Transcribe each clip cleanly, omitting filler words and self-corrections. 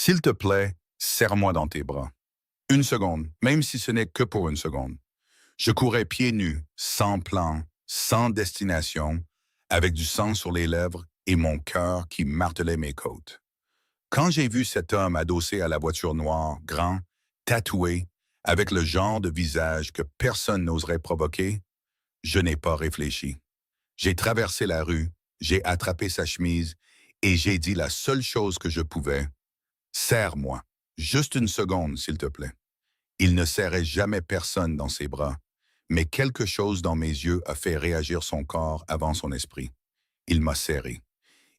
S'il te plaît, serre-moi dans tes bras. Une seconde, même si ce n'est que pour une seconde. Je courais pieds nus, sans plan, sans destination, avec du sang sur les lèvres et mon cœur qui martelait mes côtes. Quand j'ai vu cet homme adossé à la voiture noire, grand, tatoué, avec le genre de visage que personne n'oserait provoquer, je n'ai pas réfléchi. J'ai traversé la rue, j'ai attrapé sa chemise et j'ai dit la seule chose que je pouvais. Serre-moi. Juste une seconde, s'il te plaît. Il ne serrait jamais personne dans ses bras, mais quelque chose dans mes yeux a fait réagir son corps avant son esprit. Il m'a serré.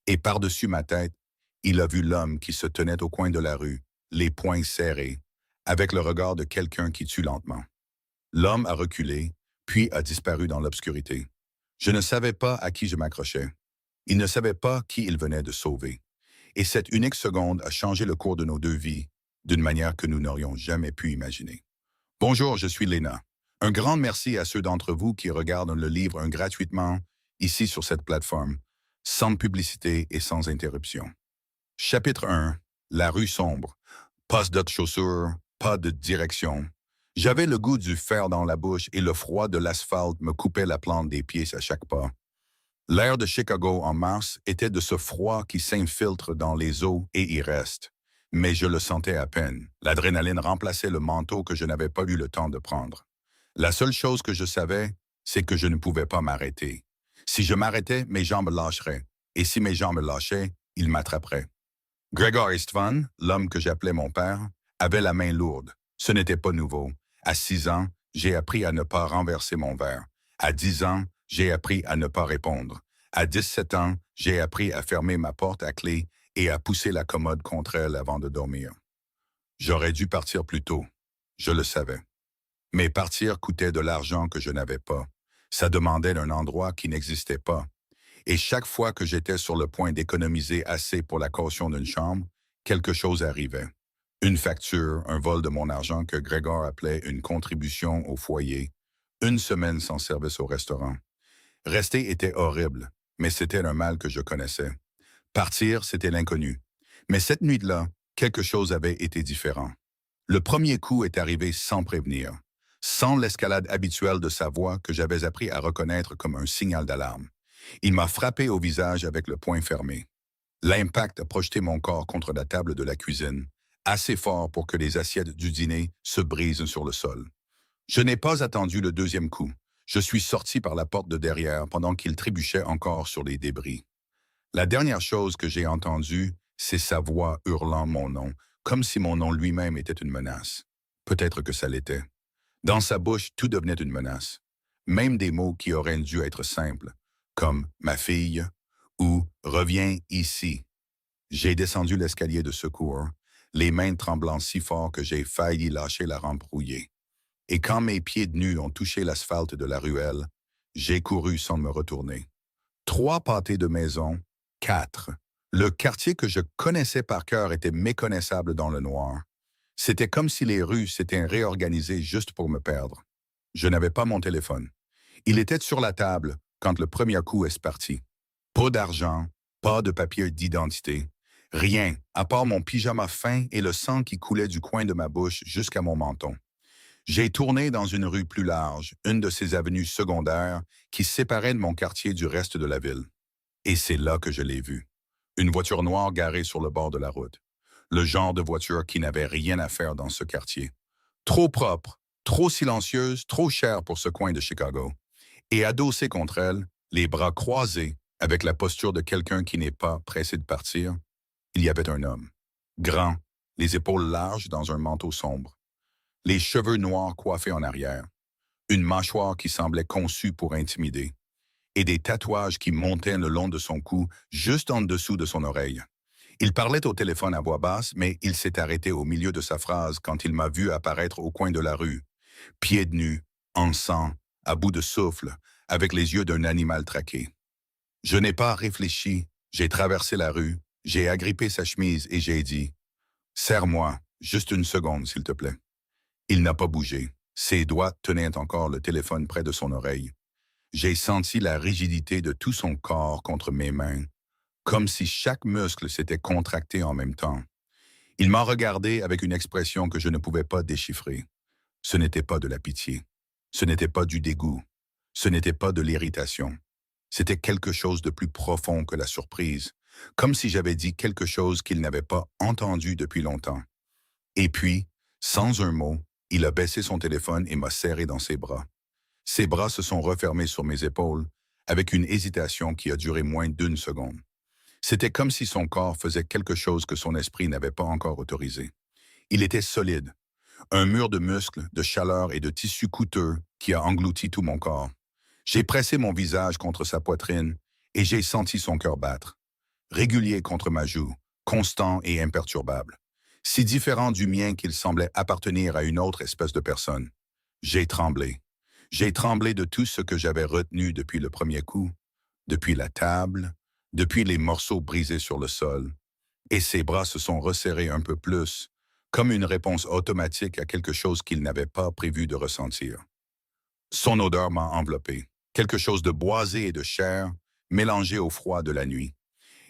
Et par-dessus ma tête, il a vu l'homme qui se tenait au coin de la rue, les poings serrés, avec le regard de quelqu'un qui tue lentement. L'homme a reculé, puis a disparu dans l'obscurité. Je ne savais pas à qui je m'accrochais. Il ne savait pas qui il venait de sauver. Et cette unique seconde a changé le cours de nos deux vies d'une manière que nous n'aurions jamais pu imaginer. Bonjour, je suis Léna. Un grand merci à ceux d'entre vous qui regardent le livre gratuitement ici sur cette plateforme, sans publicité et sans interruption. Chapitre 1. La rue sombre. Pas de chaussures, pas de direction. J'avais le goût du fer dans la bouche et le froid de l'asphalte me coupait la plante des pieds à chaque pas. L'air de Chicago en mars était de ce froid qui s'infiltre dans les os et y reste. Mais je le sentais à peine. L'adrénaline remplaçait le manteau que je n'avais pas eu le temps de prendre. La seule chose que je savais, c'est que je ne pouvais pas m'arrêter. Si je m'arrêtais, mes jambes lâcheraient. Et si mes jambes lâchaient, ils m'attraperaient. Gregor Istvan, l'homme que j'appelais mon père, avait la main lourde. Ce n'était pas nouveau. À 6 ans, j'ai appris à ne pas renverser mon verre. À 10 ans, j'ai appris à ne pas répondre. À 17 ans, j'ai appris à fermer ma porte à clé et à pousser la commode contre elle avant de dormir. J'aurais dû partir plus tôt. Je le savais. Mais partir coûtait de l'argent que je n'avais pas. Ça demandait un endroit qui n'existait pas. Et chaque fois que j'étais sur le point d'économiser assez pour la caution d'une chambre, quelque chose arrivait. Une facture, un vol de mon argent que Gregor appelait une contribution au foyer, une semaine sans service au restaurant. Rester était horrible, mais c'était un mal que je connaissais. Partir, c'était l'inconnu. Mais cette nuit-là, quelque chose avait été différent. Le premier coup est arrivé sans prévenir, sans l'escalade habituelle de sa voix que j'avais appris à reconnaître comme un signal d'alarme. Il m'a frappé au visage avec le poing fermé. L'impact a projeté mon corps contre la table de la cuisine, assez fort pour que les assiettes du dîner se brisent sur le sol. Je n'ai pas attendu le deuxième coup. Je suis sorti par la porte de derrière pendant qu'il trébuchait encore sur les débris. La dernière chose que j'ai entendue, c'est sa voix hurlant mon nom, comme si mon nom lui-même était une menace. Peut-être que ça l'était. Dans sa bouche, tout devenait une menace. Même des mots qui auraient dû être simples, comme « ma fille » ou « reviens ici ». J'ai descendu l'escalier de secours, les mains tremblant si fort que j'ai failli lâcher la rampe rouillée. Et quand mes pieds nus ont touché l'asphalte de la ruelle, j'ai couru sans me retourner. 3 pâtés de maison, 4. Le quartier que je connaissais par cœur était méconnaissable dans le noir. C'était comme si les rues s'étaient réorganisées juste pour me perdre. Je n'avais pas mon téléphone. Il était sur la table quand le premier coup est parti. Pas d'argent, pas de papier d'identité. Rien, à part mon pyjama fin et le sang qui coulait du coin de ma bouche jusqu'à mon menton. J'ai tourné dans une rue plus large, une de ces avenues secondaires qui séparaient mon quartier du reste de la ville. Et c'est là que je l'ai vue. Une voiture noire garée sur le bord de la route. Le genre de voiture qui n'avait rien à faire dans ce quartier. Trop propre, trop silencieuse, trop chère pour ce coin de Chicago. Et adossé contre elle, les bras croisés, avec la posture de quelqu'un qui n'est pas pressé de partir, il y avait un homme. Grand, les épaules larges dans un manteau sombre. Les cheveux noirs coiffés en arrière. Une mâchoire qui semblait conçue pour intimider. Et des tatouages qui montaient le long de son cou, juste en dessous de son oreille. Il parlait au téléphone à voix basse, mais il s'est arrêté au milieu de sa phrase quand il m'a vu apparaître au coin de la rue, pieds nus, en sang, à bout de souffle, avec les yeux d'un animal traqué. Je n'ai pas réfléchi, j'ai traversé la rue, j'ai agrippé sa chemise et j'ai dit « Serre-moi, juste une seconde, s'il te plaît ». Il n'a pas bougé. Ses doigts tenaient encore le téléphone près de son oreille. J'ai senti la rigidité de tout son corps contre mes mains, comme si chaque muscle s'était contracté en même temps. Il m'a regardé avec une expression que je ne pouvais pas déchiffrer. Ce n'était pas de la pitié. Ce n'était pas du dégoût. Ce n'était pas de l'irritation. C'était quelque chose de plus profond que la surprise, comme si j'avais dit quelque chose qu'il n'avait pas entendu depuis longtemps. Et puis, sans un mot, il a baissé son téléphone et m'a serré dans ses bras. Ses bras se sont refermés sur mes épaules, avec une hésitation qui a duré moins d'une seconde. C'était comme si son corps faisait quelque chose que son esprit n'avait pas encore autorisé. Il était solide, un mur de muscles, de chaleur et de tissu coûteux qui a englouti tout mon corps. J'ai pressé mon visage contre sa poitrine et j'ai senti son cœur battre, régulier contre ma joue, constant et imperturbable, si différent du mien qu'il semblait appartenir à une autre espèce de personne. J'ai tremblé. J'ai tremblé de tout ce que j'avais retenu depuis le premier coup, depuis la table, depuis les morceaux brisés sur le sol, et ses bras se sont resserrés un peu plus, comme une réponse automatique à quelque chose qu'il n'avait pas prévu de ressentir. Son odeur m'a enveloppé, quelque chose de boisé et de chair, mélangé au froid de la nuit.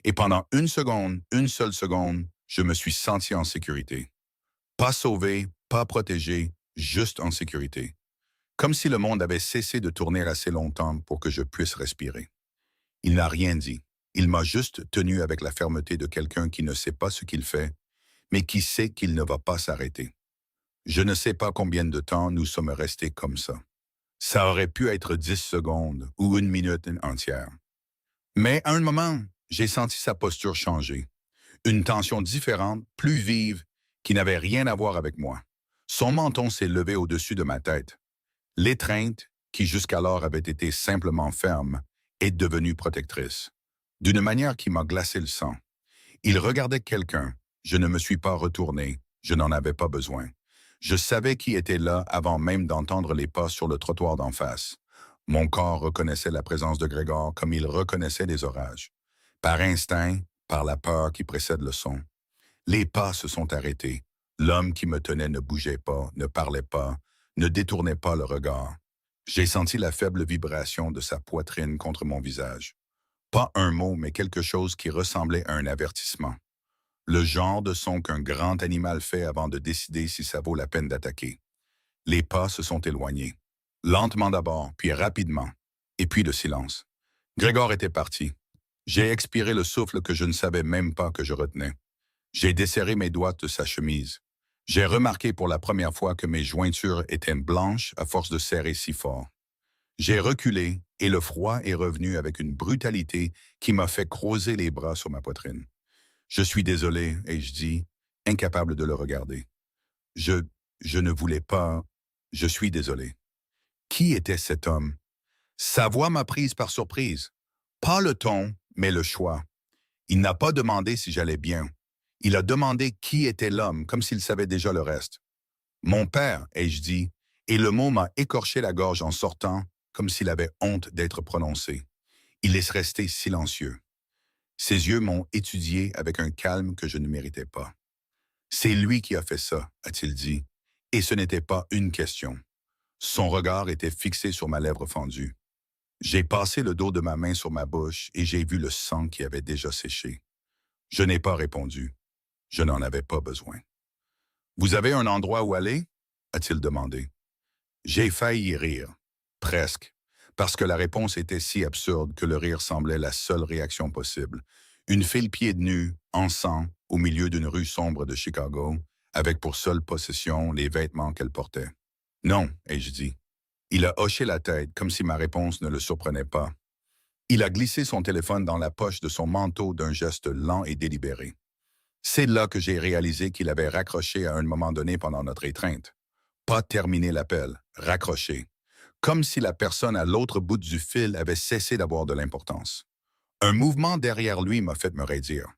Et pendant une seconde, une seule seconde, je me suis senti en sécurité. Pas sauvé, pas protégé, juste en sécurité. Comme si le monde avait cessé de tourner assez longtemps pour que je puisse respirer. Il n'a rien dit. Il m'a juste tenu avec la fermeté de quelqu'un qui ne sait pas ce qu'il fait, mais qui sait qu'il ne va pas s'arrêter. Je ne sais pas combien de temps nous sommes restés comme ça. Ça aurait pu être 10 secondes ou une minute entière. Mais à un moment, j'ai senti sa posture changer. Une tension différente, plus vive, qui n'avait rien à voir avec moi. Son menton s'est levé au-dessus de ma tête. L'étreinte, qui jusqu'alors avait été simplement ferme, est devenue protectrice. D'une manière qui m'a glacé le sang. Il regardait quelqu'un. Je ne me suis pas retourné. Je n'en avais pas besoin. Je savais qui était là avant même d'entendre les pas sur le trottoir d'en face. Mon corps reconnaissait la présence de Grégor comme il reconnaissait des orages. Par instinct, par la peur qui précède le son. Les pas se sont arrêtés. L'homme qui me tenait ne bougeait pas, ne parlait pas, ne détournait pas le regard. J'ai senti la faible vibration de sa poitrine contre mon visage. Pas un mot, mais quelque chose qui ressemblait à un avertissement. Le genre de son qu'un grand animal fait avant de décider si ça vaut la peine d'attaquer. Les pas se sont éloignés. Lentement d'abord, puis rapidement. Et puis le silence. Grégor était parti. J'ai expiré le souffle que je ne savais même pas que je retenais. J'ai desserré mes doigts de sa chemise. J'ai remarqué pour la première fois que mes jointures étaient blanches à force de serrer si fort. J'ai reculé et le froid est revenu avec une brutalité qui m'a fait creuser les bras sur ma poitrine. Je suis désolé, ai-je dit, incapable de le regarder. Je ne voulais pas. Je suis désolé. Qui était cet homme? Sa voix m'a prise par surprise. Pas le ton, mais le choix. Il n'a pas demandé si j'allais bien. Il a demandé qui était l'homme, comme s'il savait déjà le reste. Mon père, ai-je dit, et le mot m'a écorché la gorge en sortant, comme s'il avait honte d'être prononcé. Il est resté silencieux. Ses yeux m'ont étudié avec un calme que je ne méritais pas. C'est lui qui a fait ça, a-t-il dit, et ce n'était pas une question. Son regard était fixé sur ma lèvre fendue. J'ai passé le dos de ma main sur ma bouche et j'ai vu le sang qui avait déjà séché. Je n'ai pas répondu. Je n'en avais pas besoin. « Vous avez un endroit où aller? » a-t-il demandé. J'ai failli rire. Presque. Parce que la réponse était si absurde que le rire semblait la seule réaction possible. Une fille pieds nus, en sang, au milieu d'une rue sombre de Chicago, avec pour seule possession les vêtements qu'elle portait. « Non, ai-je dit. » Il a hoché la tête comme si ma réponse ne le surprenait pas. Il a glissé son téléphone dans la poche de son manteau d'un geste lent et délibéré. C'est là que j'ai réalisé qu'il avait raccroché à un moment donné pendant notre étreinte. Pas terminé l'appel, raccroché. Comme si la personne à l'autre bout du fil avait cessé d'avoir de l'importance. Un mouvement derrière lui m'a fait me raidir.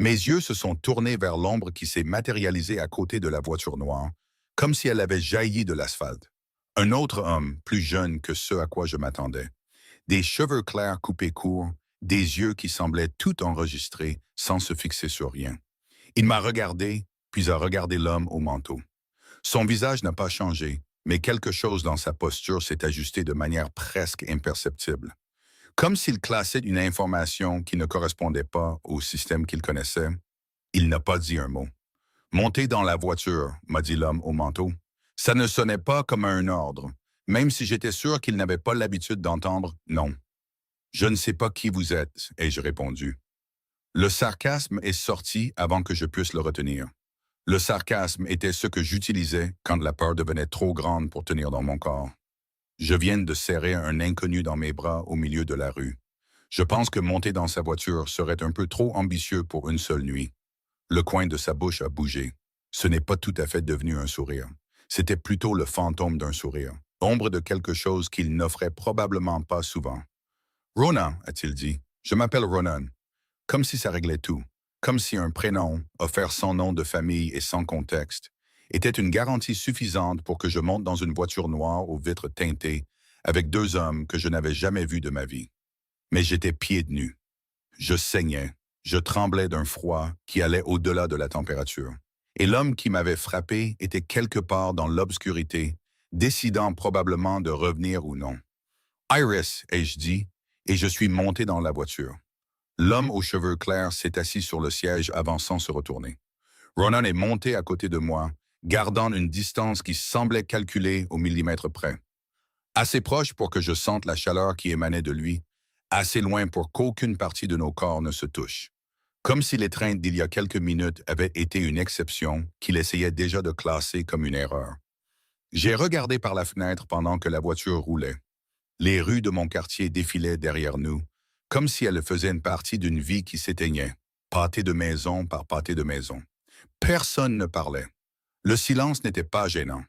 Mes yeux se sont tournés vers l'ombre qui s'est matérialisée à côté de la voiture noire, comme si elle avait jailli de l'asphalte. Un autre homme, plus jeune que ce à quoi je m'attendais. Des cheveux clairs coupés courts, des yeux qui semblaient tout enregistrer sans se fixer sur rien. Il m'a regardé, puis a regardé l'homme au manteau. Son visage n'a pas changé, mais quelque chose dans sa posture s'est ajusté de manière presque imperceptible. Comme s'il classait une information qui ne correspondait pas au système qu'il connaissait. Il n'a pas dit un mot. Montez dans la voiture, m'a dit l'homme au manteau. Ça ne sonnait pas comme un ordre, même si j'étais sûr qu'il n'avait pas l'habitude d'entendre « non ». Je ne sais pas qui vous êtes, ai-je répondu. Le sarcasme est sorti avant que je puisse le retenir. Le sarcasme était ce que j'utilisais quand la peur devenait trop grande pour tenir dans mon corps. Je viens de serrer un inconnu dans mes bras au milieu de la rue. Je pense que monter dans sa voiture serait un peu trop ambitieux pour une seule nuit. Le coin de sa bouche a bougé. Ce n'est pas tout à fait devenu un sourire. C'était plutôt le fantôme d'un sourire, ombre de quelque chose qu'il n'offrait probablement pas souvent. « Ronan », a-t-il dit, « je m'appelle Ronan. » Comme si ça réglait tout. Comme si un prénom, offert sans nom de famille et sans contexte, était une garantie suffisante pour que je monte dans une voiture noire aux vitres teintées avec deux hommes que je n'avais jamais vus de ma vie. Mais j'étais pieds nus. Je saignais. Je tremblais d'un froid qui allait au-delà de la température. Et l'homme qui m'avait frappé était quelque part dans l'obscurité, décidant probablement de revenir ou non. « Iris », ai-je dit, et je suis monté dans la voiture. L'homme aux cheveux clairs s'est assis sur le siège avant sans se retourner. Ronan est monté à côté de moi, gardant une distance qui semblait calculée au millimètre près. Assez proche pour que je sente la chaleur qui émanait de lui, assez loin pour qu'aucune partie de nos corps ne se touche. Comme si l'étreinte d'il y a quelques minutes avait été une exception qu'il essayait déjà de classer comme une erreur. J'ai regardé par la fenêtre pendant que la voiture roulait. Les rues de mon quartier défilaient derrière nous, comme si elles faisaient une partie d'une vie qui s'éteignait, pâté de maison par pâté de maison. Personne ne parlait. Le silence n'était pas gênant.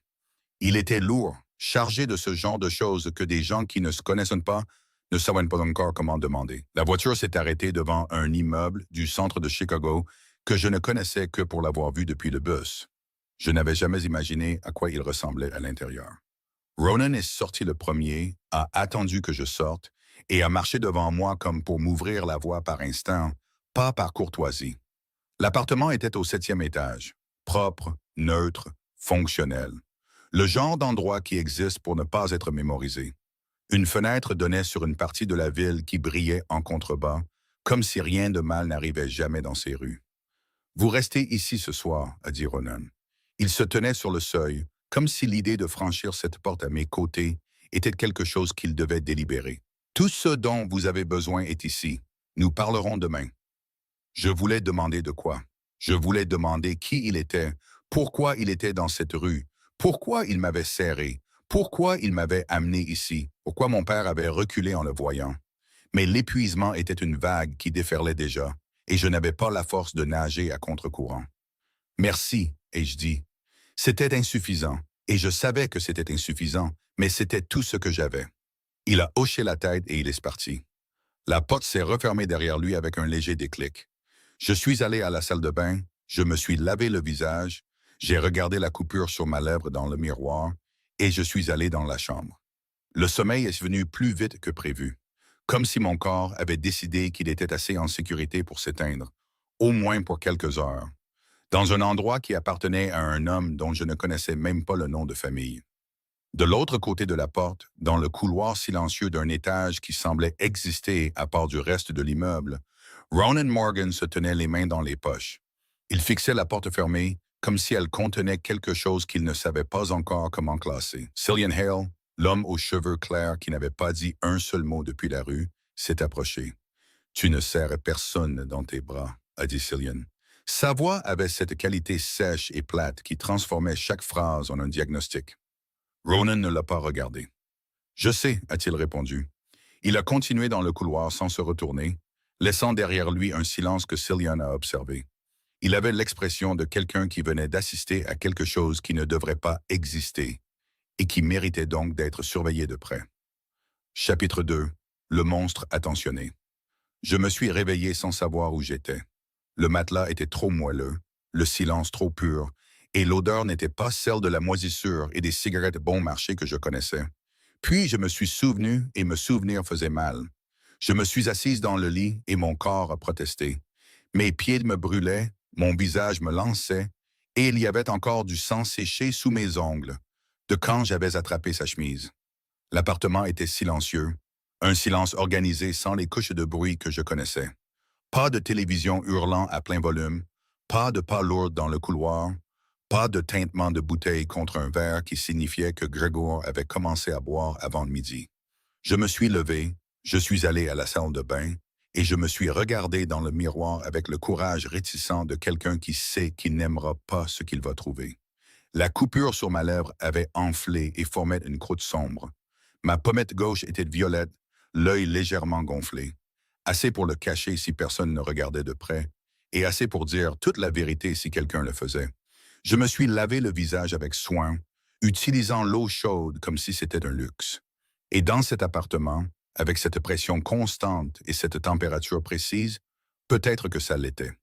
Il était lourd, chargé de ce genre de choses que des gens qui ne se connaissent pas ne savent pas encore comment demander. La voiture s'est arrêtée devant un immeuble du centre de Chicago que je ne connaissais que pour l'avoir vu depuis le bus. Je n'avais jamais imaginé à quoi il ressemblait à l'intérieur. Ronan est sorti le premier, a attendu que je sorte et a marché devant moi comme pour m'ouvrir la voie par instant, pas par courtoisie. L'appartement était au 7e étage, propre, neutre, fonctionnel. Le genre d'endroit qui existe pour ne pas être mémorisé. Une fenêtre donnait sur une partie de la ville qui brillait en contrebas, comme si rien de mal n'arrivait jamais dans ces rues. « Vous restez ici ce soir », a dit Ronan. Il se tenait sur le seuil, comme si l'idée de franchir cette porte à mes côtés était quelque chose qu'il devait délibérer. « Tout ce dont vous avez besoin est ici. Nous parlerons demain. » Je voulais demander de quoi. Je voulais demander qui il était, pourquoi il était dans cette rue, pourquoi il m'avait serré, pourquoi il m'avait amené ici, pourquoi mon père avait reculé en le voyant. Mais l'épuisement était une vague qui déferlait déjà, et je n'avais pas la force de nager à contre-courant. « Merci », ai-je dit. C'était insuffisant, et je savais que c'était insuffisant, mais c'était tout ce que j'avais. Il a hoché la tête et il est parti. La porte s'est refermée derrière lui avec un léger déclic. Je suis allé à la salle de bain, je me suis lavé le visage, j'ai regardé la coupure sur ma lèvre dans le miroir, et je suis allé dans la chambre. Le sommeil est venu plus vite que prévu, comme si mon corps avait décidé qu'il était assez en sécurité pour s'éteindre, au moins pour quelques heures, dans un endroit qui appartenait à un homme dont je ne connaissais même pas le nom de famille. De l'autre côté de la porte, dans le couloir silencieux d'un étage qui semblait exister à part du reste de l'immeuble, Ronan Morgan se tenait les mains dans les poches. Il fixait la porte fermée, comme si elle contenait quelque chose qu'il ne savait pas encore comment classer. Cillian Hale, l'homme aux cheveux clairs qui n'avait pas dit un seul mot depuis la rue, s'est approché. « Tu ne serres personne dans tes bras », a dit Cillian. Sa voix avait cette qualité sèche et plate qui transformait chaque phrase en un diagnostic. Ronan ne l'a pas regardé. « Je sais », a-t-il répondu. Il a continué dans le couloir sans se retourner, laissant derrière lui un silence que Cillian a observé. Il avait l'expression de quelqu'un qui venait d'assister à quelque chose qui ne devrait pas exister et qui méritait donc d'être surveillé de près. Chapitre 2. Le monstre attentionné. Je me suis réveillé sans savoir où j'étais. Le matelas était trop moelleux, le silence trop pur, et l'odeur n'était pas celle de la moisissure et des cigarettes bon marché que je connaissais. Puis je me suis souvenu et me souvenir faisait mal. Je me suis assise dans le lit et mon corps a protesté. Mes pieds me brûlaient, mon visage me lançait, et il y avait encore du sang séché sous mes ongles, de quand j'avais attrapé sa chemise. L'appartement était silencieux, un silence organisé sans les couches de bruit que je connaissais. Pas de télévision hurlant à plein volume, Pas de pas lourd dans le couloir, pas de tintement de bouteille contre un verre qui signifiait que Grégor avait commencé à boire avant le midi. Je me suis levé, je suis allé à la salle de bain et je me suis regardé dans le miroir avec le courage réticent de quelqu'un qui sait qu'il n'aimera pas ce qu'il va trouver. La coupure sur ma lèvre avait enflé et formait une croûte sombre. Ma pommette gauche était violette, l'œil légèrement gonflé. Assez pour le cacher si personne ne regardait de près, et assez pour dire toute la vérité si quelqu'un le faisait. Je me suis lavé le visage avec soin, utilisant l'eau chaude comme si c'était un luxe. Et dans cet appartement, avec cette pression constante et cette température précise, peut-être que ça l'était.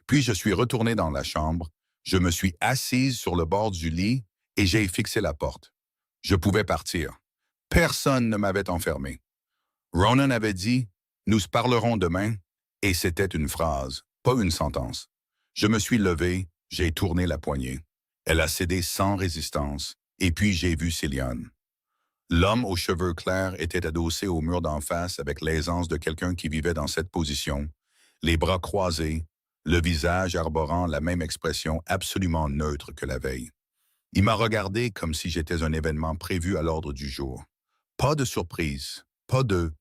Puis je suis retourné dans la chambre, je me suis assise sur le bord du lit et j'ai fixé la porte. Je pouvais partir. Personne ne m'avait enfermé. Ronan avait dit « Nous parlerons demain » et c'était une phrase, pas une sentence. Je me suis levé, j'ai tourné la poignée. Elle a cédé sans résistance, et puis j'ai vu Cillian. L'homme aux cheveux clairs était adossé au mur d'en face avec l'aisance de quelqu'un qui vivait dans cette position, les bras croisés, le visage arborant la même expression absolument neutre que la veille. Il m'a regardé comme si j'étais un événement prévu à l'ordre du jour. Pas de surprise, pas de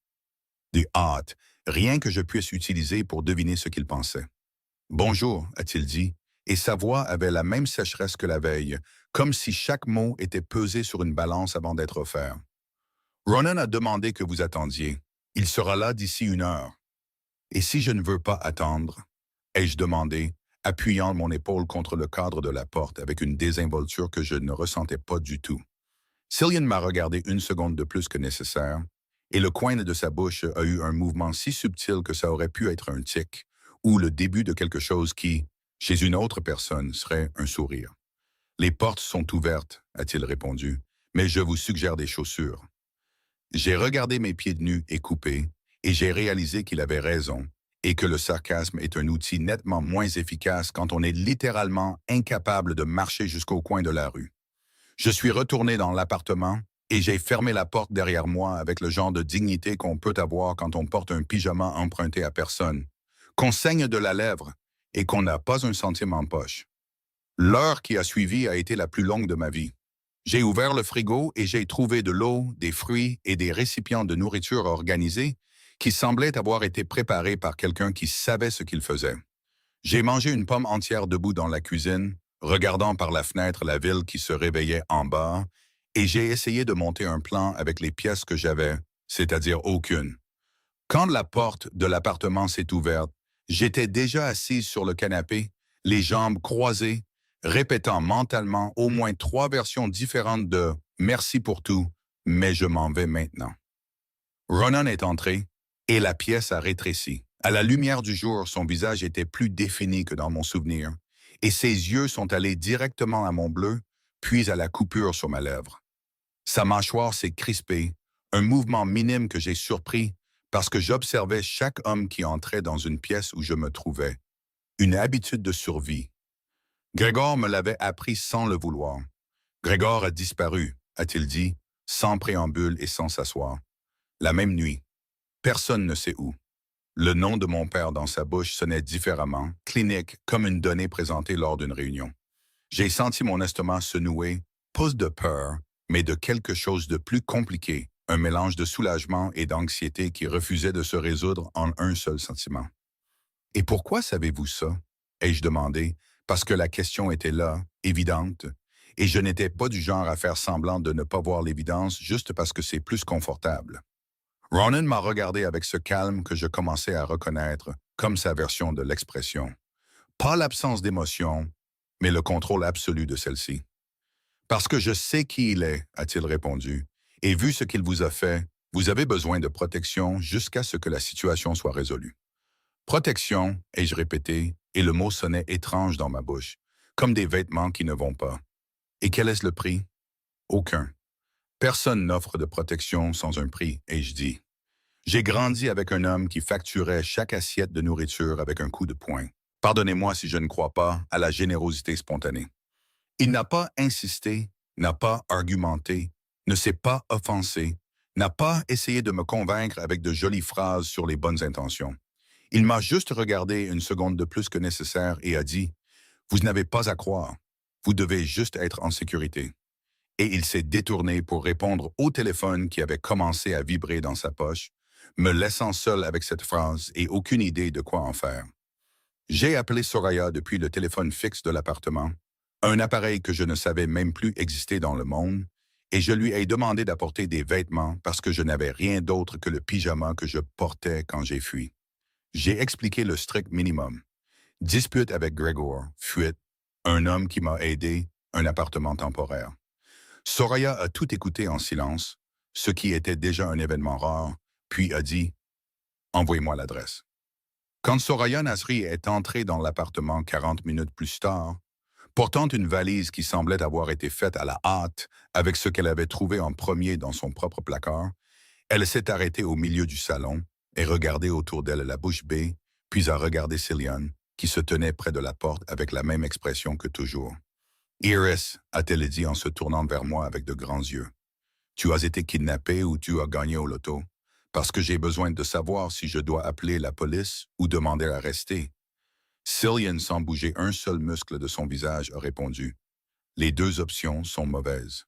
hâte, rien que je puisse utiliser pour deviner ce qu'il pensait. « Bonjour », a-t-il dit, et sa voix avait la même sécheresse que la veille, comme si chaque mot était pesé sur une balance avant d'être offert. « Ronan a demandé que vous attendiez. Il sera là d'ici 1 heure. » « Et si je ne veux pas attendre ?» ai-je demandé, appuyant mon épaule contre le cadre de la porte avec une désinvolture que je ne ressentais pas du tout. Cillian m'a regardé 1 seconde de plus que nécessaire, et le coin de sa bouche a eu un mouvement si subtil que ça aurait pu être un tic, ou le début de quelque chose qui, chez une autre personne, serait un sourire. « Les portes sont ouvertes, a-t-il répondu, mais je vous suggère des chaussures. » J'ai regardé mes pieds nus et coupés, et j'ai réalisé qu'il avait raison, et que le sarcasme est un outil nettement moins efficace quand on est littéralement incapable de marcher jusqu'au coin de la rue. Je suis retourné dans l'appartement, et j'ai fermé la porte derrière moi avec le genre de dignité qu'on peut avoir quand on porte un pyjama emprunté à personne, qu'on saigne de la lèvre et qu'on n'a pas un centime en poche. L'heure qui a suivi a été la plus longue de ma vie. J'ai ouvert le frigo et j'ai trouvé de l'eau, des fruits et des récipients de nourriture organisés qui semblaient avoir été préparés par quelqu'un qui savait ce qu'il faisait. J'ai mangé une pomme entière debout dans la cuisine, regardant par la fenêtre la ville qui se réveillait en bas, et j'ai essayé de monter un plan avec les pièces que j'avais, c'est-à-dire aucune. Quand la porte de l'appartement s'est ouverte, j'étais déjà assise sur le canapé, les jambes croisées, répétant mentalement au moins 3 versions différentes de « merci pour tout, mais je m'en vais maintenant ». Ronan est entré, et la pièce a rétréci. À la lumière du jour, son visage était plus défini que dans mon souvenir, et ses yeux sont allés directement à mon bleu, puis à la coupure sur ma lèvre. Sa mâchoire s'est crispée, un mouvement minime que j'ai surpris parce que j'observais chaque homme qui entrait dans une pièce où je me trouvais. Une habitude de survie. Grégor me l'avait appris sans le vouloir. Grégor a disparu, a-t-il dit, sans préambule et sans s'asseoir. La même nuit. Personne ne sait où. Le nom de mon père dans sa bouche sonnait différemment, clinique, comme une donnée présentée lors d'une réunion. J'ai senti mon estomac se nouer, pas de peur, mais de quelque chose de plus compliqué, un mélange de soulagement et d'anxiété qui refusait de se résoudre en un seul sentiment. « Et pourquoi savez-vous ça ?» ai-je demandé, parce que la question était là, évidente, et je n'étais pas du genre à faire semblant de ne pas voir l'évidence juste parce que c'est plus confortable. Ronan m'a regardé avec ce calme que je commençais à reconnaître comme sa version de l'expression. Pas l'absence d'émotion, mais le contrôle absolu de celle-ci. « Parce que je sais qui il est, a-t-il répondu, et vu ce qu'il vous a fait, vous avez besoin de protection jusqu'à ce que la situation soit résolue. » Protection, ai-je répété, et le mot sonnait étrange dans ma bouche, comme des vêtements qui ne vont pas. Et quel est le prix? Aucun. Personne n'offre de protection sans un prix, ai-je dit. J'ai grandi avec un homme qui facturait chaque assiette de nourriture avec un coup de poing. Pardonnez-moi si je ne crois pas à la générosité spontanée. Il n'a pas insisté, n'a pas argumenté, ne s'est pas offensé, n'a pas essayé de me convaincre avec de jolies phrases sur les bonnes intentions. Il m'a juste regardé 1 seconde de plus que nécessaire et a dit Vous n'avez pas à croire. Vous devez juste être en sécurité. Et il s'est détourné pour répondre au téléphone qui avait commencé à vibrer dans sa poche, me laissant seul avec cette phrase et aucune idée de quoi en faire. J'ai appelé Soraya depuis le téléphone fixe de l'appartement, un appareil que je ne savais même plus exister dans le monde, et je lui ai demandé d'apporter des vêtements parce que je n'avais rien d'autre que le pyjama que je portais quand j'ai fui. J'ai expliqué le strict minimum. Dispute avec Gregor, fuite, un homme qui m'a aidé, un appartement temporaire. Soraya a tout écouté en silence, ce qui était déjà un événement rare, puis a dit « Envoyez-moi l'adresse ». Quand Soraya Nasri est entrée dans l'appartement 40 minutes plus tard, portant une valise qui semblait avoir été faite à la hâte avec ce qu'elle avait trouvé en premier dans son propre placard, elle s'est arrêtée au milieu du salon et regardé autour d'elle la bouche bée, puis a regardé Cillian, qui se tenait près de la porte avec la même expression que toujours. « Iris », a-t-elle dit en se tournant vers moi avec de grands yeux, « tu as été kidnappée ou tu as gagné au loto? Parce que j'ai besoin de savoir si je dois appeler la police ou demander à rester. » Cillian, sans bouger un seul muscle de son visage, a répondu, « Les deux options sont mauvaises. »«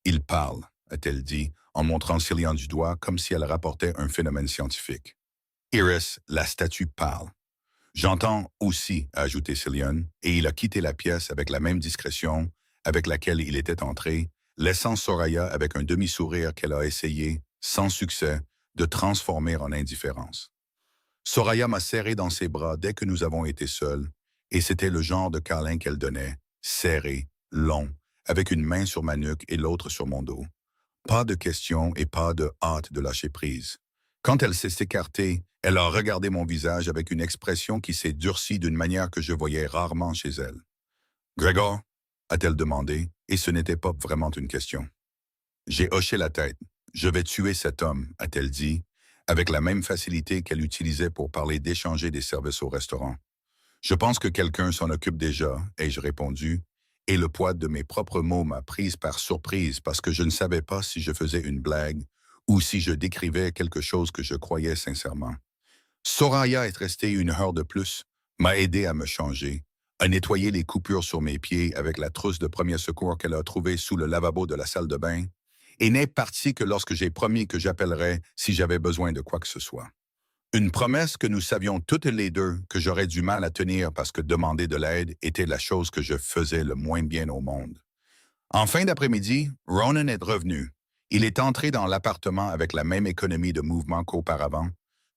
Il parle », a-t-elle dit, en montrant Cillian du doigt comme si elle rapportait un phénomène scientifique. « Iris, la statue parle. »« J'entends aussi », a ajouté Cillian, et il a quitté la pièce avec la même discrétion avec laquelle il était entré, laissant Soraya avec un demi-sourire qu'elle a essayé, sans succès, de transformer en indifférence. Soraya m'a serré dans ses bras dès que nous avons été seuls, et c'était le genre de câlin qu'elle donnait, serré, long, avec une main sur ma nuque et l'autre sur mon dos. Pas de questions et pas de hâte de lâcher prise. Quand elle s'est écartée, elle a regardé mon visage avec une expression qui s'est durcie d'une manière que je voyais rarement chez elle. « Gregor ?» a-t-elle demandé, et ce n'était pas vraiment une question. J'ai hoché la tête. « Je vais tuer cet homme », a-t-elle dit, avec la même facilité qu'elle utilisait pour parler d'échanger des services au restaurant. « Je pense que quelqu'un s'en occupe déjà », ai-je répondu, et le poids de mes propres mots m'a prise par surprise parce que je ne savais pas si je faisais une blague ou si je décrivais quelque chose que je croyais sincèrement. Soraya est restée une heure de plus, m'a aidé à me changer, a nettoyé les coupures sur mes pieds avec la trousse de premier secours qu'elle a trouvée sous le lavabo de la salle de bain, et n'est partie que lorsque j'ai promis que j'appellerais si j'avais besoin de quoi que ce soit. Une promesse que nous savions toutes les deux que j'aurais du mal à tenir parce que demander de l'aide était la chose que je faisais le moins bien au monde. En fin d'après-midi, Ronan est revenu. Il est entré dans l'appartement avec la même économie de mouvement qu'auparavant,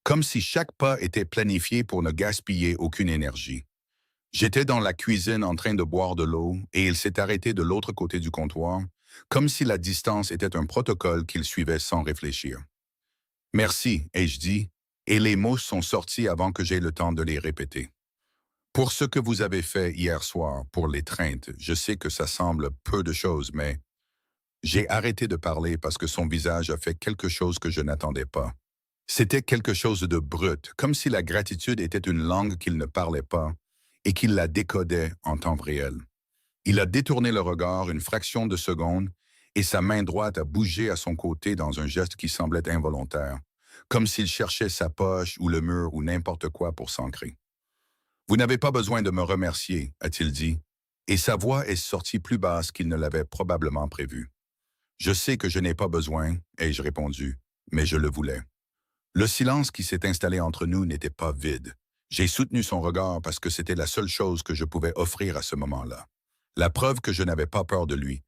comme si chaque pas était planifié pour ne gaspiller aucune énergie. J'étais dans la cuisine en train de boire de l'eau et il s'est arrêté de l'autre côté du comptoir, comme si la distance était un protocole qu'il suivait sans réfléchir. « Merci », ai-je dit, et les mots sont sortis avant que j'aie le temps de les répéter. « Pour ce que vous avez fait hier soir, pour l'étreinte, je sais que ça semble peu de choses, mais... » J'ai arrêté de parler parce que son visage a fait quelque chose que je n'attendais pas. C'était quelque chose de brut, comme si la gratitude était une langue qu'il ne parlait pas et qu'il la décodait en temps réel. Il a détourné le regard une fraction de seconde et sa main droite a bougé à son côté dans un geste qui semblait involontaire, comme s'il cherchait sa poche ou le mur ou n'importe quoi pour s'ancrer. « Vous n'avez pas besoin de me remercier », a-t-il dit, et sa voix est sortie plus basse qu'il ne l'avait probablement prévu. « Je sais que je n'ai pas besoin », ai-je répondu, mais je le voulais. Le silence qui s'est installé entre nous n'était pas vide. J'ai soutenu son regard parce que c'était la seule chose que je pouvais offrir à ce moment-là. La preuve que je n'avais pas peur de lui.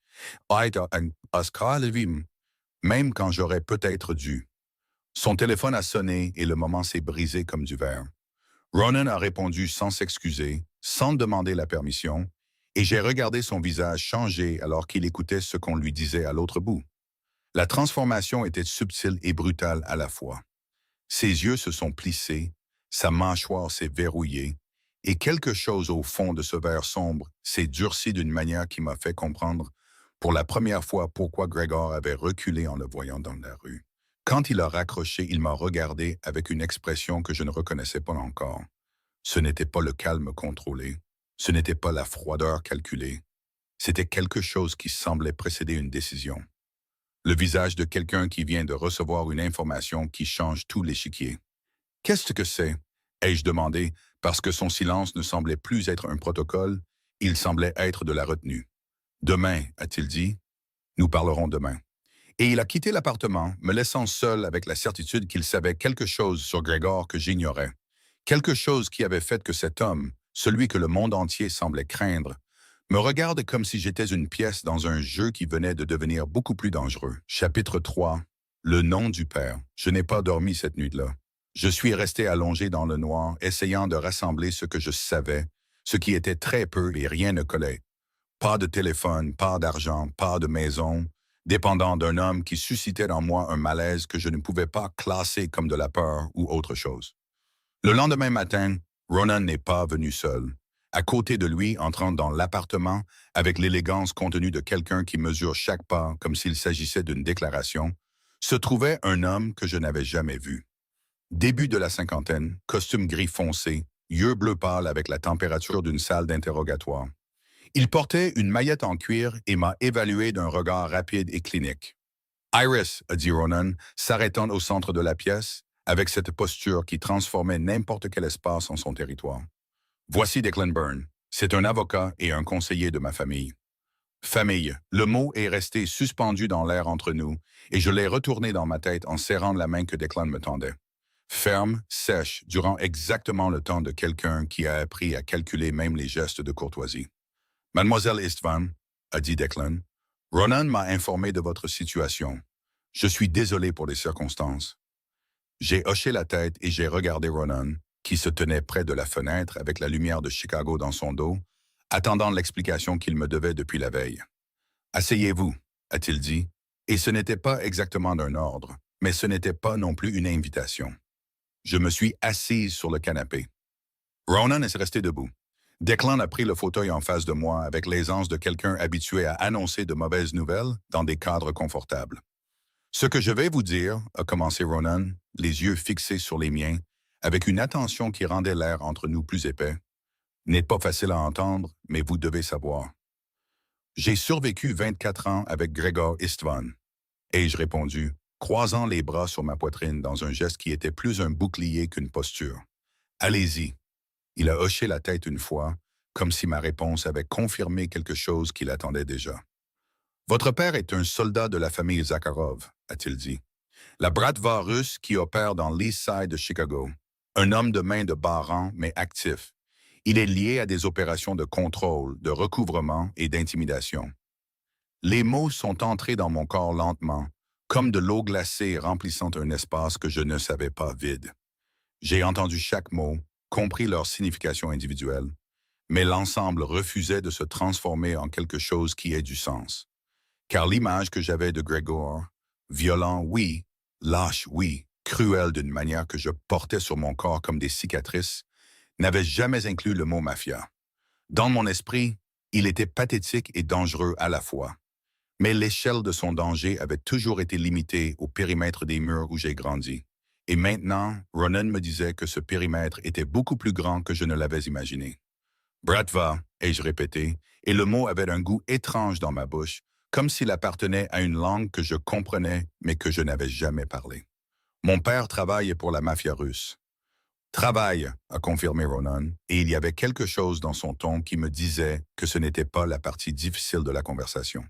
Même quand j'aurais peut-être dû. Son téléphone a sonné et le moment s'est brisé comme du verre. Ronan a répondu sans s'excuser, sans demander la permission, et j'ai regardé son visage changer alors qu'il écoutait ce qu'on lui disait à l'autre bout. La transformation était subtile et brutale à la fois. Ses yeux se sont plissés, sa mâchoire s'est verrouillée, et quelque chose au fond de ce verre sombre s'est durci d'une manière qui m'a fait comprendre pour la première fois pourquoi Gregor avait reculé en le voyant dans la rue. Quand il a raccroché, il m'a regardé avec une expression que je ne reconnaissais pas encore. Ce n'était pas le calme contrôlé, ce n'était pas la froideur calculée, c'était quelque chose qui semblait précéder une décision. Le visage de quelqu'un qui vient de recevoir une information qui change tout l'échiquier. « Qu'est-ce que c'est » ai-je demandé, parce que son silence ne semblait plus être un protocole Il semblait être de la retenue. Demain, a-t-il dit, nous parlerons demain. Et il a quitté l'appartement, me laissant seul avec la certitude qu'il savait quelque chose sur Grégor que j'ignorais. Quelque chose qui avait fait que cet homme, celui que le monde entier semblait craindre, me regarde comme si j'étais une pièce dans un jeu qui venait de devenir beaucoup plus dangereux. Chapitre 3. Le nom du Père. Je n'ai pas dormi cette nuit-là. Je suis resté allongé dans le noir, essayant de rassembler ce que je savais, ce qui était très peu et rien ne collait. Pas de téléphone, pas d'argent, pas de maison, dépendant d'un homme qui suscitait en moi un malaise que je ne pouvais pas classer comme de la peur ou autre chose. Le lendemain matin, Ronan n'est pas venu seul. À côté de lui, entrant dans l'appartement, avec l'élégance contenue de quelqu'un qui mesure chaque pas comme s'il s'agissait d'une déclaration, se trouvait un homme que je n'avais jamais vu. Début de la cinquantaine, costume gris foncé, yeux bleu pâle avec la température d'une salle d'interrogatoire. Il portait une maillette en cuir et m'a évalué d'un regard rapide et clinique. Iris, a dit Ronan, s'arrêtant au centre de la pièce, avec cette posture qui transformait n'importe quel espace en son territoire. Voici Declan Byrne. C'est un avocat et un conseiller de ma famille. Famille, le mot est resté suspendu dans l'air entre nous, et je l'ai retourné dans ma tête en serrant la main que Declan me tendait. Ferme, sèche, durant exactement le temps de quelqu'un qui a appris à calculer même les gestes de courtoisie. Mademoiselle Istvan, a dit Declan, Ronan m'a informé de votre situation. Je suis désolé pour les circonstances. J'ai hoché la tête et j'ai regardé Ronan, qui se tenait près de la fenêtre avec la lumière de Chicago dans son dos, attendant l'explication qu'il me devait depuis la veille. Asseyez-vous, a-t-il dit, et ce n'était pas exactement d'un ordre, mais ce n'était pas non plus une invitation. Je me suis assise sur le canapé. Ronan est resté debout. Declan a pris le fauteuil en face de moi avec l'aisance de quelqu'un habitué à annoncer de mauvaises nouvelles dans des cadres confortables. Ce que je vais vous dire, a commencé Ronan, les yeux fixés sur les miens, avec une attention qui rendait l'air entre nous plus épais, n'est pas facile à entendre, mais vous devez savoir. J'ai survécu 24 ans avec Grégor Istvan, ai-je répondu, croisant les bras sur ma poitrine dans un geste qui était plus un bouclier qu'une posture. Allez-y. Il a hoché la tête une fois, comme si ma réponse avait confirmé quelque chose qu'il attendait déjà. Votre père est un soldat de la famille Zakharov, a-t-il dit. La Bratva russe qui opère dans l'East Side de Chicago. Un homme de main de bas rang, mais actif. Il est lié à des opérations de contrôle, de recouvrement et d'intimidation. Les mots sont entrés dans mon corps lentement, comme de l'eau glacée remplissant un espace que je ne savais pas vide. J'ai entendu chaque mot, compris leur signification individuelle, mais l'ensemble refusait de se transformer en quelque chose qui ait du sens. Car l'image que j'avais de Grégor, violent, oui, lâche, oui, cruel d'une manière que je portais sur mon corps comme des cicatrices, n'avait jamais inclus le mot mafia. Dans mon esprit, il était pathétique et dangereux à la fois. Mais l'échelle de son danger avait toujours été limitée au périmètre des murs où j'ai grandi. Et maintenant, Ronan me disait que ce périmètre était beaucoup plus grand que je ne l'avais imaginé. Bratva, ai-je répété, et le mot avait un goût étrange dans ma bouche, comme s'il appartenait à une langue que je comprenais mais que je n'avais jamais parlé. Mon père travaille pour la mafia russe. Travaille, a confirmé Ronan, et il y avait quelque chose dans son ton qui me disait que ce n'était pas la partie difficile de la conversation.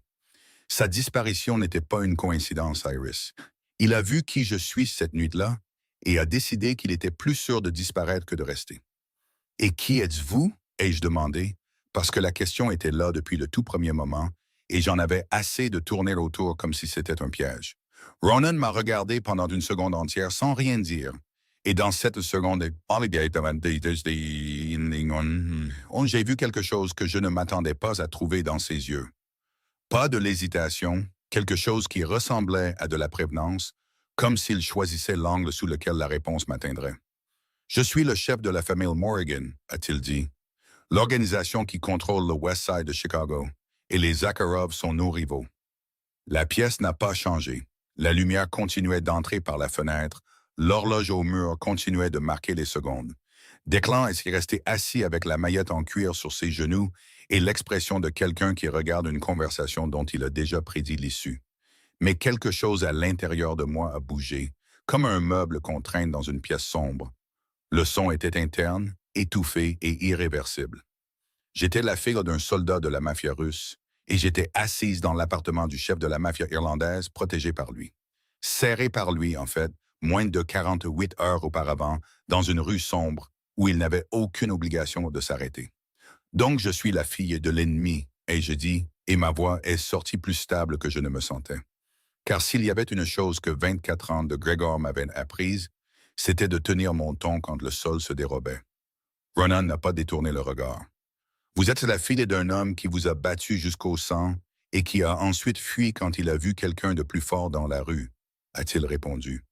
Sa disparition n'était pas une coïncidence, Iris. Il a vu qui je suis cette nuit-là et a décidé qu'il était plus sûr de disparaître que de rester. « Et qui êtes-vous » ai-je demandé, parce que la question était là depuis le tout premier moment et j'en avais assez de tourner autour comme si c'était un piège. Ronan m'a regardé pendant une seconde entière sans rien dire. Et dans cette seconde, j'ai vu quelque chose que je ne m'attendais pas à trouver dans ses yeux. Pas de l'hésitation, quelque chose qui ressemblait à de la prévenance, comme s'il choisissait l'angle sous lequel la réponse m'atteindrait. « Je suis le chef de la famille Morrigan, a-t-il dit. L'organisation qui contrôle le West Side de Chicago, et les Zakharov sont nos rivaux. » La pièce n'a pas changé. La lumière continuait d'entrer par la fenêtre, l'horloge au mur continuait de marquer les secondes. Declan est resté assis avec la maillette en cuir sur ses genoux et l'expression de quelqu'un qui regarde une conversation dont il a déjà prédit l'issue. Mais quelque chose à l'intérieur de moi a bougé, comme un meuble qu'on traîne dans une pièce sombre. Le son était interne, étouffé et irréversible. J'étais la fille d'un soldat de la mafia russe et j'étais assise dans l'appartement du chef de la mafia irlandaise, protégée par lui. Serrée par lui, en fait, moins de 48 heures auparavant, dans une rue sombre où il n'avait aucune obligation de s'arrêter. Donc je suis la fille de l'ennemi, et je dis, et ma voix est sortie plus stable que je ne me sentais. Car s'il y avait une chose que 24 ans de Gregor m'avaient apprise, c'était de tenir mon ton quand le sol se dérobait. Ronan n'a pas détourné le regard. Vous êtes la fille d'un homme qui vous a battu jusqu'au sang et qui a ensuite fui quand il a vu quelqu'un de plus fort dans la rue, a-t-il répondu.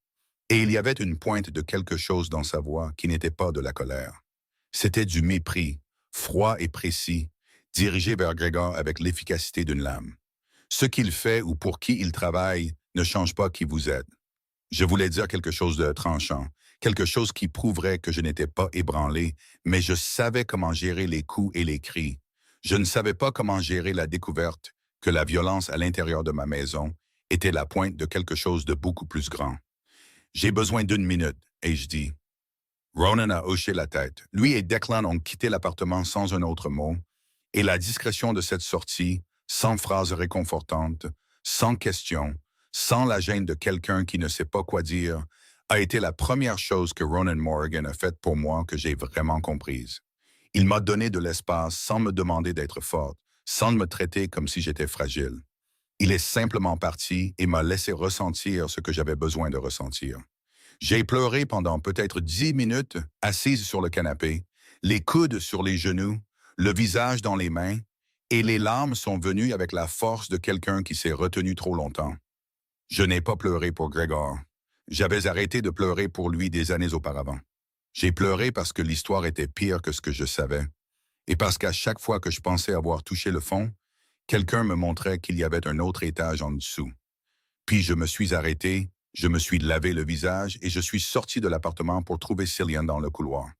Et il y avait une pointe de quelque chose dans sa voix qui n'était pas de la colère. C'était du mépris, froid et précis, dirigé vers Gregor avec l'efficacité d'une lame. Ce qu'il fait ou pour qui il travaille ne change pas qui vous êtes. Je voulais dire quelque chose de tranchant, quelque chose qui prouverait que je n'étais pas ébranlé, mais je savais comment gérer les coups et les cris. Je ne savais pas comment gérer la découverte que la violence à l'intérieur de ma maison était la pointe de quelque chose de beaucoup plus grand. J'ai besoin d'une minute, et je dis. Ronan a hoché la tête. Lui et Declan ont quitté l'appartement sans un autre mot, et la discrétion de cette sortie, sans phrase réconfortante, sans question, sans la gêne de quelqu'un qui ne sait pas quoi dire, a été la première chose que Ronan Morgan a faite pour moi que j'ai vraiment comprise. Il m'a donné de l'espace sans me demander d'être forte, sans me traiter comme si j'étais fragile. Il est simplement parti et m'a laissé ressentir ce que j'avais besoin de ressentir. J'ai pleuré pendant peut-être 10 minutes, assise sur le canapé, les coudes sur les genoux, le visage dans les mains, et les larmes sont venues avec la force de quelqu'un qui s'est retenu trop longtemps. Je n'ai pas pleuré pour Gregor. J'avais arrêté de pleurer pour lui des années auparavant. J'ai pleuré parce que l'histoire était pire que ce que je savais, et parce qu'à chaque fois que je pensais avoir touché le fond, quelqu'un me montrait qu'il y avait un autre étage en dessous. Puis je me suis arrêté, je me suis lavé le visage et je suis sorti de l'appartement pour trouver Cillian dans le couloir.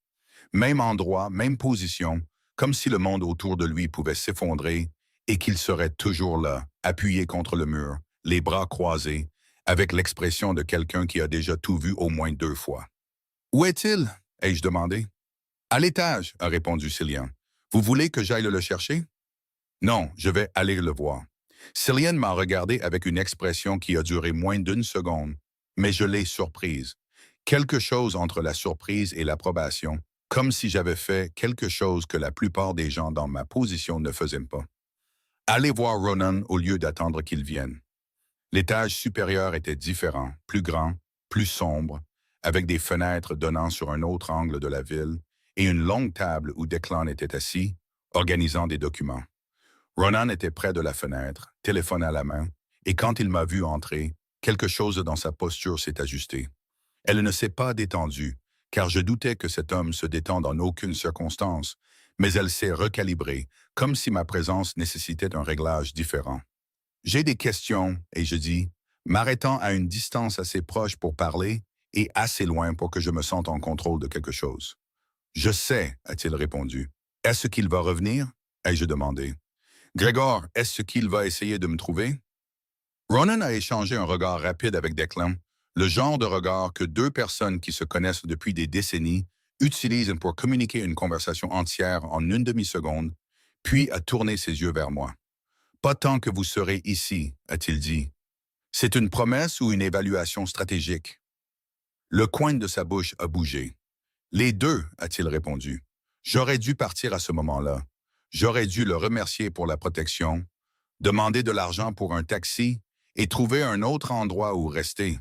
Même endroit, même position, comme si le monde autour de lui pouvait s'effondrer et qu'il serait toujours là, appuyé contre le mur, les bras croisés, avec l'expression de quelqu'un qui a déjà tout vu au moins 2 fois. « Où est-il » ai-je demandé. « À l'étage » a répondu Cillian. « Vous voulez que j'aille le chercher ?»« Non, je vais aller le voir. » Cillian m'a regardé avec une expression qui a duré moins d'1 seconde, mais je l'ai surprise. Quelque chose entre la surprise et l'approbation, comme si j'avais fait quelque chose que la plupart des gens dans ma position ne faisaient pas. Aller voir Ronan au lieu d'attendre qu'il vienne. L'étage supérieur était différent, plus grand, plus sombre, avec des fenêtres donnant sur un autre angle de la ville et une longue table où Declan était assis, organisant des documents. Ronan était près de la fenêtre, téléphone à la main, et quand il m'a vu entrer, quelque chose dans sa posture s'est ajusté. Elle ne s'est pas détendue, car je doutais que cet homme se détende en aucune circonstance, mais elle s'est recalibrée, comme si ma présence nécessitait un réglage différent. J'ai des questions, et je dis, m'arrêtant à une distance assez proche pour parler et assez loin pour que je me sente en contrôle de quelque chose. « Je sais », a-t-il répondu. « Est-ce qu'il va revenir » ai-je demandé. « Gregor, est-ce qu'il va essayer de me trouver » Ronan a échangé un regard rapide avec Declan, le genre de regard que 2 personnes qui se connaissent depuis des décennies utilisent pour communiquer une conversation entière en une demi-seconde, puis a tourné ses yeux vers moi. « Pas tant que vous serez ici », a-t-il dit. « C'est une promesse ou une évaluation stratégique ?» Le coin de sa bouche a bougé. « Les deux », a-t-il répondu. « J'aurais dû partir à ce moment-là. J'aurais dû le remercier pour la protection, demander de l'argent pour un taxi et trouver un autre endroit où rester.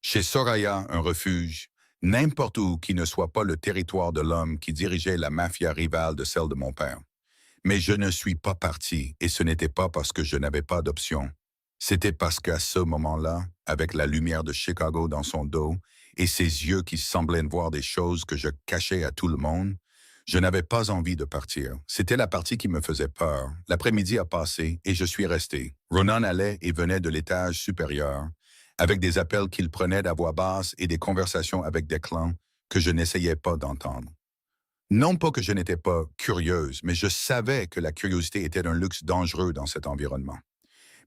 Chez Soraya, un refuge, n'importe où qui ne soit pas le territoire de l'homme qui dirigeait la mafia rivale de celle de mon père. Mais je ne suis pas parti, et ce n'était pas parce que je n'avais pas d'option. C'était parce qu'à ce moment-là, avec la lumière de Chicago dans son dos et ses yeux qui semblaient voir des choses que je cachais à tout le monde, je n'avais pas envie de partir. C'était la partie qui me faisait peur. L'après-midi a passé et je suis resté. Ronan allait et venait de l'étage supérieur, avec des appels qu'il prenait à voix basse et des conversations avec des clans que je n'essayais pas d'entendre. Non pas que je n'étais pas curieuse, mais je savais que la curiosité était un luxe dangereux dans cet environnement.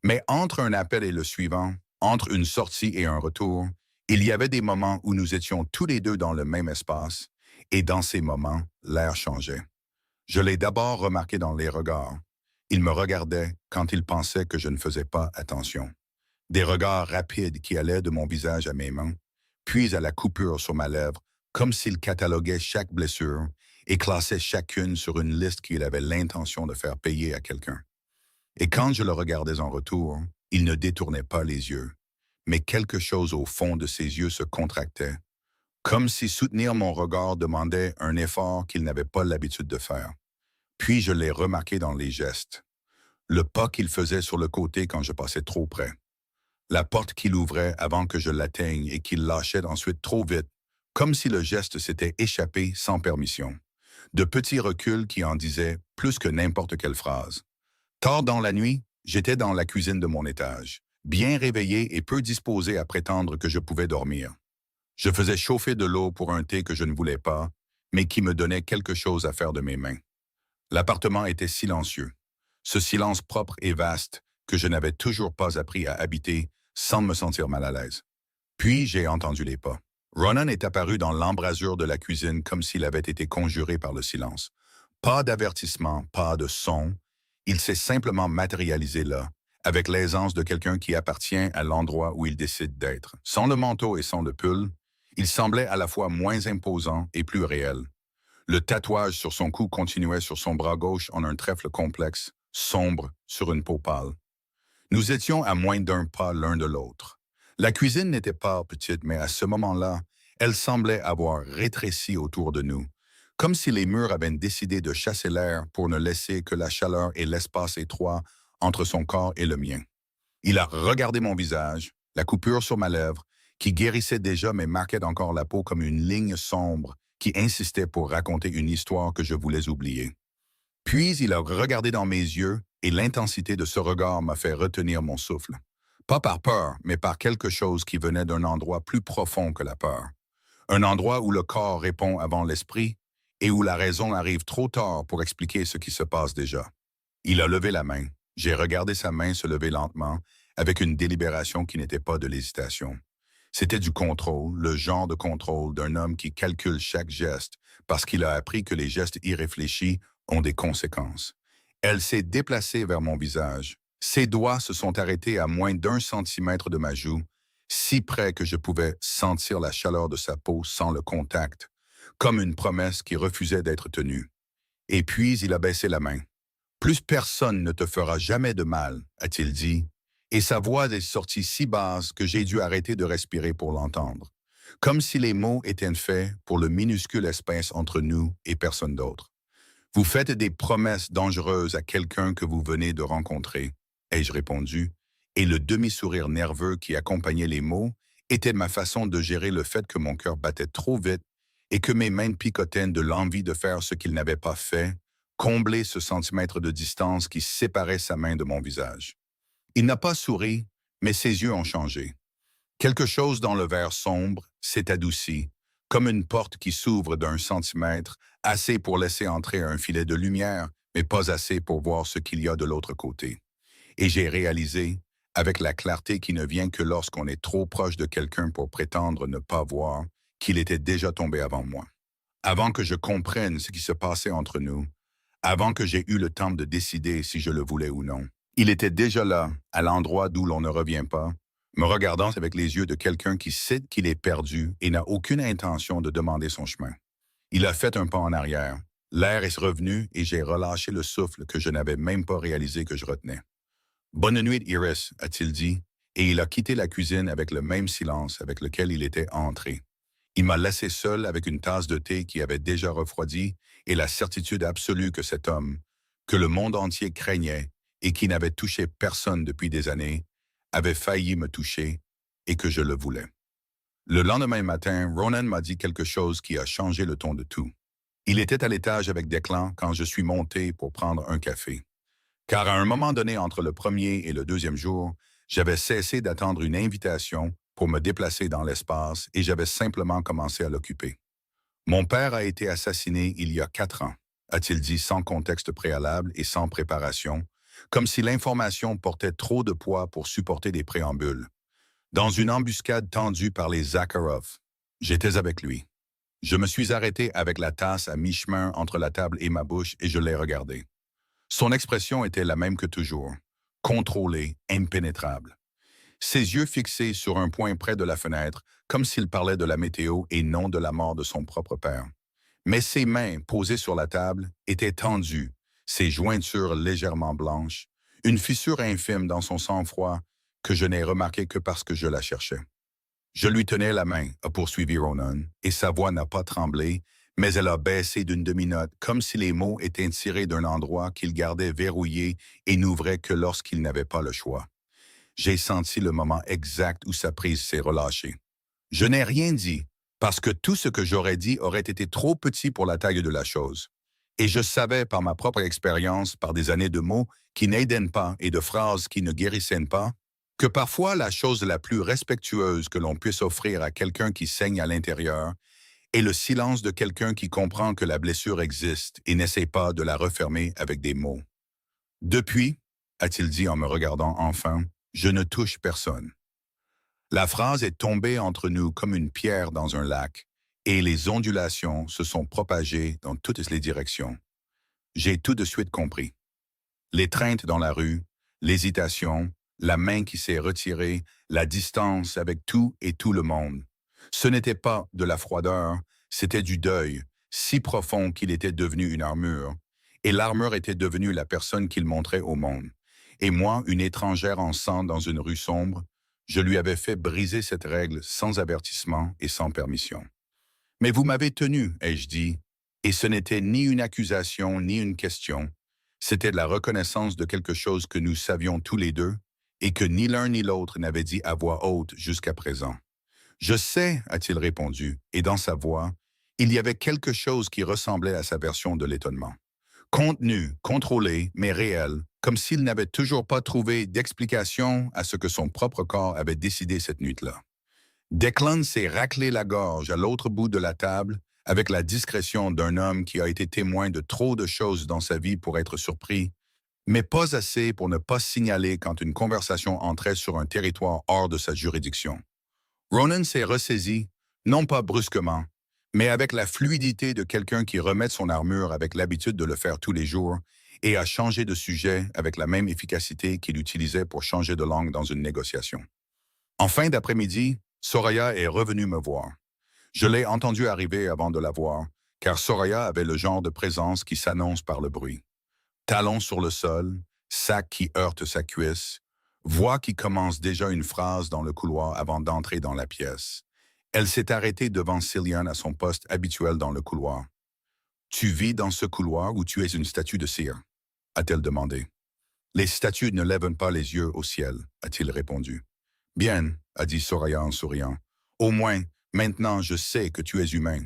Mais entre un appel et le suivant, entre une sortie et un retour, il y avait des moments où nous étions tous les deux dans le même espace, et dans ces moments, l'air changeait. Je l'ai d'abord remarqué dans les regards. Il me regardait quand il pensait que je ne faisais pas attention. Des regards rapides qui allaient de mon visage à mes mains, puis à la coupure sur ma lèvre, comme s'il cataloguait chaque blessure et classait chacune sur une liste qu'il avait l'intention de faire payer à quelqu'un. Et quand je le regardais en retour, il ne détournait pas les yeux, mais quelque chose au fond de ses yeux se contractait, comme si soutenir mon regard demandait un effort qu'il n'avait pas l'habitude de faire. Puis je l'ai remarqué dans les gestes. Le pas qu'il faisait sur le côté quand je passais trop près. La porte qu'il ouvrait avant que je l'atteigne et qu'il lâchait ensuite trop vite, comme si le geste s'était échappé sans permission. De petits reculs qui en disaient plus que n'importe quelle phrase. Tard dans la nuit, j'étais dans la cuisine de mon étage, bien réveillé et peu disposé à prétendre que je pouvais dormir. Je faisais chauffer de l'eau pour un thé que je ne voulais pas, mais qui me donnait quelque chose à faire de mes mains. L'appartement était silencieux, ce silence propre et vaste que je n'avais toujours pas appris à habiter sans me sentir mal à l'aise. Puis j'ai entendu les pas. Ronan est apparu dans l'embrasure de la cuisine comme s'il avait été conjuré par le silence. Pas d'avertissement, pas de son. Il s'est simplement matérialisé là, avec l'aisance de quelqu'un qui appartient à l'endroit où il décide d'être. Sans le manteau et sans le pull, il semblait à la fois moins imposant et plus réel. Le tatouage sur son cou continuait sur son bras gauche en un trèfle complexe, sombre, sur une peau pâle. Nous étions à moins d'un pas l'un de l'autre. La cuisine n'était pas petite, mais à ce moment-là, elle semblait avoir rétréci autour de nous, comme si les murs avaient décidé de chasser l'air pour ne laisser que la chaleur et l'espace étroit entre son corps et le mien. Il a regardé mon visage, la coupure sur ma lèvre, qui guérissait déjà mais marquait encore la peau comme une ligne sombre qui insistait pour raconter une histoire que je voulais oublier. Puis il a regardé dans mes yeux et l'intensité de ce regard m'a fait retenir mon souffle. Pas par peur, mais par quelque chose qui venait d'un endroit plus profond que la peur. Un endroit où le corps répond avant l'esprit et où la raison arrive trop tard pour expliquer ce qui se passe déjà. Il a levé la main. J'ai regardé sa main se lever lentement, avec une délibération qui n'était pas de l'hésitation. C'était du contrôle, le genre de contrôle d'un homme qui calcule chaque geste, parce qu'il a appris que les gestes irréfléchis ont des conséquences. Elle s'est déplacée vers mon visage. Ses doigts se sont arrêtés à moins d'1 centimètre de ma joue, si près que je pouvais sentir la chaleur de sa peau sans le contact, comme une promesse qui refusait d'être tenue. Et puis il a baissé la main. Plus personne ne te fera jamais de mal, a-t-il dit, et sa voix est sortie si basse que j'ai dû arrêter de respirer pour l'entendre, comme si les mots étaient faits pour le minuscule espace entre nous et personne d'autre. Vous faites des promesses dangereuses à quelqu'un que vous venez de rencontrer, ai-je répondu, et le demi-sourire nerveux qui accompagnait les mots était ma façon de gérer le fait que mon cœur battait trop vite et que mes mains picotaient de l'envie de faire ce qu'il n'avait pas fait, combler ce centimètre de distance qui séparait sa main de mon visage. Il n'a pas souri, mais ses yeux ont changé. Quelque chose dans le verre sombre s'est adouci, comme une porte qui s'ouvre d'1 centimètre, assez pour laisser entrer un filet de lumière, mais pas assez pour voir ce qu'il y a de l'autre côté. Et j'ai réalisé, avec la clarté qui ne vient que lorsqu'on est trop proche de quelqu'un pour prétendre ne pas voir, qu'il était déjà tombé avant moi. Avant que je comprenne ce qui se passait entre nous, avant que j'aie eu le temps de décider si je le voulais ou non. Il était déjà là, à l'endroit d'où l'on ne revient pas, me regardant avec les yeux de quelqu'un qui sait qu'il est perdu et n'a aucune intention de demander son chemin. Il a fait un pas en arrière. L'air est revenu et j'ai relâché le souffle que je n'avais même pas réalisé que je retenais. « Bonne nuit, Iris », a-t-il dit, et il a quitté la cuisine avec le même silence avec lequel il était entré. Il m'a laissé seul avec une tasse de thé qui avait déjà refroidi et la certitude absolue que cet homme, que le monde entier craignait et qui n'avait touché personne depuis des années, avait failli me toucher et que je le voulais. Le lendemain matin, Ronan m'a dit quelque chose qui a changé le ton de tout. Il était à l'étage avec Declan quand je suis monté pour prendre un café. Car à un moment donné entre le premier et le deuxième jour, j'avais cessé d'attendre une invitation pour me déplacer dans l'espace et j'avais simplement commencé à l'occuper. Mon père a été assassiné il y a 4 ans, a-t-il dit sans contexte préalable et sans préparation, comme si l'information portait trop de poids pour supporter des préambules. Dans une embuscade tendue par les Zakharov, j'étais avec lui. Je me suis arrêté avec la tasse à mi-chemin entre la table et ma bouche et je l'ai regardé. Son expression était la même que toujours, contrôlée, impénétrable. Ses yeux fixés sur un point près de la fenêtre, comme s'il parlait de la météo et non de la mort de son propre père. Mais ses mains, posées sur la table, étaient tendues, ses jointures légèrement blanches, une fissure infime dans son sang-froid que je n'ai remarqué que parce que je la cherchais. Je lui tenais la main, a poursuivi Ronan, et sa voix n'a pas tremblé, mais elle a baissé d'une demi-note, comme si les mots étaient tirés d'un endroit qu'il gardait verrouillé et n'ouvrait que lorsqu'il n'avait pas le choix. J'ai senti le moment exact où sa prise s'est relâchée. Je n'ai rien dit, parce que tout ce que j'aurais dit aurait été trop petit pour la taille de la chose. Et je savais par ma propre expérience, par des années de mots qui n'aidaient pas et de phrases qui ne guérissaient pas, que parfois la chose la plus respectueuse que l'on puisse offrir à quelqu'un qui saigne à l'intérieur est le silence de quelqu'un qui comprend que la blessure existe et n'essaie pas de la refermer avec des mots. Depuis, a-t-il dit en me regardant enfin, je ne touche personne. La phrase est tombée entre nous comme une pierre dans un lac, et les ondulations se sont propagées dans toutes les directions. J'ai tout de suite compris. L'étreinte dans la rue, l'hésitation, la main qui s'est retirée, la distance avec tout et tout le monde. Ce n'était pas de la froideur, c'était du deuil, si profond qu'il était devenu une armure, et l'armure était devenue la personne qu'il montrait au monde. Et moi, une étrangère en sang dans une rue sombre, je lui avais fait briser cette règle sans avertissement et sans permission. Mais vous m'avez tenu, ai-je dit, et ce n'était ni une accusation ni une question, c'était de la reconnaissance de quelque chose que nous savions tous les deux et que ni l'un ni l'autre n'avait dit à voix haute jusqu'à présent. Je sais, a-t-il répondu, et dans sa voix, il y avait quelque chose qui ressemblait à sa version de l'étonnement. Contenu, contrôlé, mais réel, comme s'il n'avait toujours pas trouvé d'explication à ce que son propre corps avait décidé cette nuit-là. Declan s'est raclé la gorge à l'autre bout de la table avec la discrétion d'un homme qui a été témoin de trop de choses dans sa vie pour être surpris, mais pas assez pour ne pas signaler quand une conversation entrait sur un territoire hors de sa juridiction. Ronan s'est ressaisi, non pas brusquement, mais avec la fluidité de quelqu'un qui remet son armure avec l'habitude de le faire tous les jours et a changé de sujet avec la même efficacité qu'il utilisait pour changer de langue dans une négociation. En fin d'après-midi, Soraya est revenue me voir. Je l'ai entendue arriver avant de la voir, car Soraya avait le genre de présence qui s'annonce par le bruit. Talons sur le sol, sac qui heurte sa cuisse, voix qui commence déjà une phrase dans le couloir avant d'entrer dans la pièce. Elle s'est arrêtée devant Cillian à son poste habituel dans le couloir. « Tu vis dans ce couloir où tu es une statue de cire ?» a-t-elle demandé. « Les statues ne lèvent pas les yeux au ciel » a-t-il répondu. « Bien, » a dit Soraya en souriant. « Au moins, maintenant je sais que tu es humain. »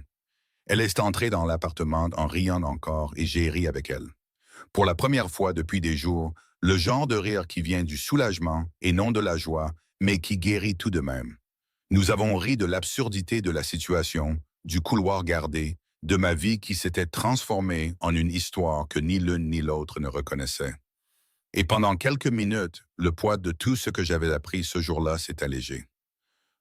Elle est entrée dans l'appartement en riant encore et j'ai ri avec elle. Pour la première fois depuis des jours, le genre de rire qui vient du soulagement et non de la joie, mais qui guérit tout de même. Nous avons ri de l'absurdité de la situation, du couloir gardé, de ma vie qui s'était transformée en une histoire que ni l'une ni l'autre ne reconnaissait. Et pendant quelques minutes, le poids de tout ce que j'avais appris ce jour-là s'est allégé.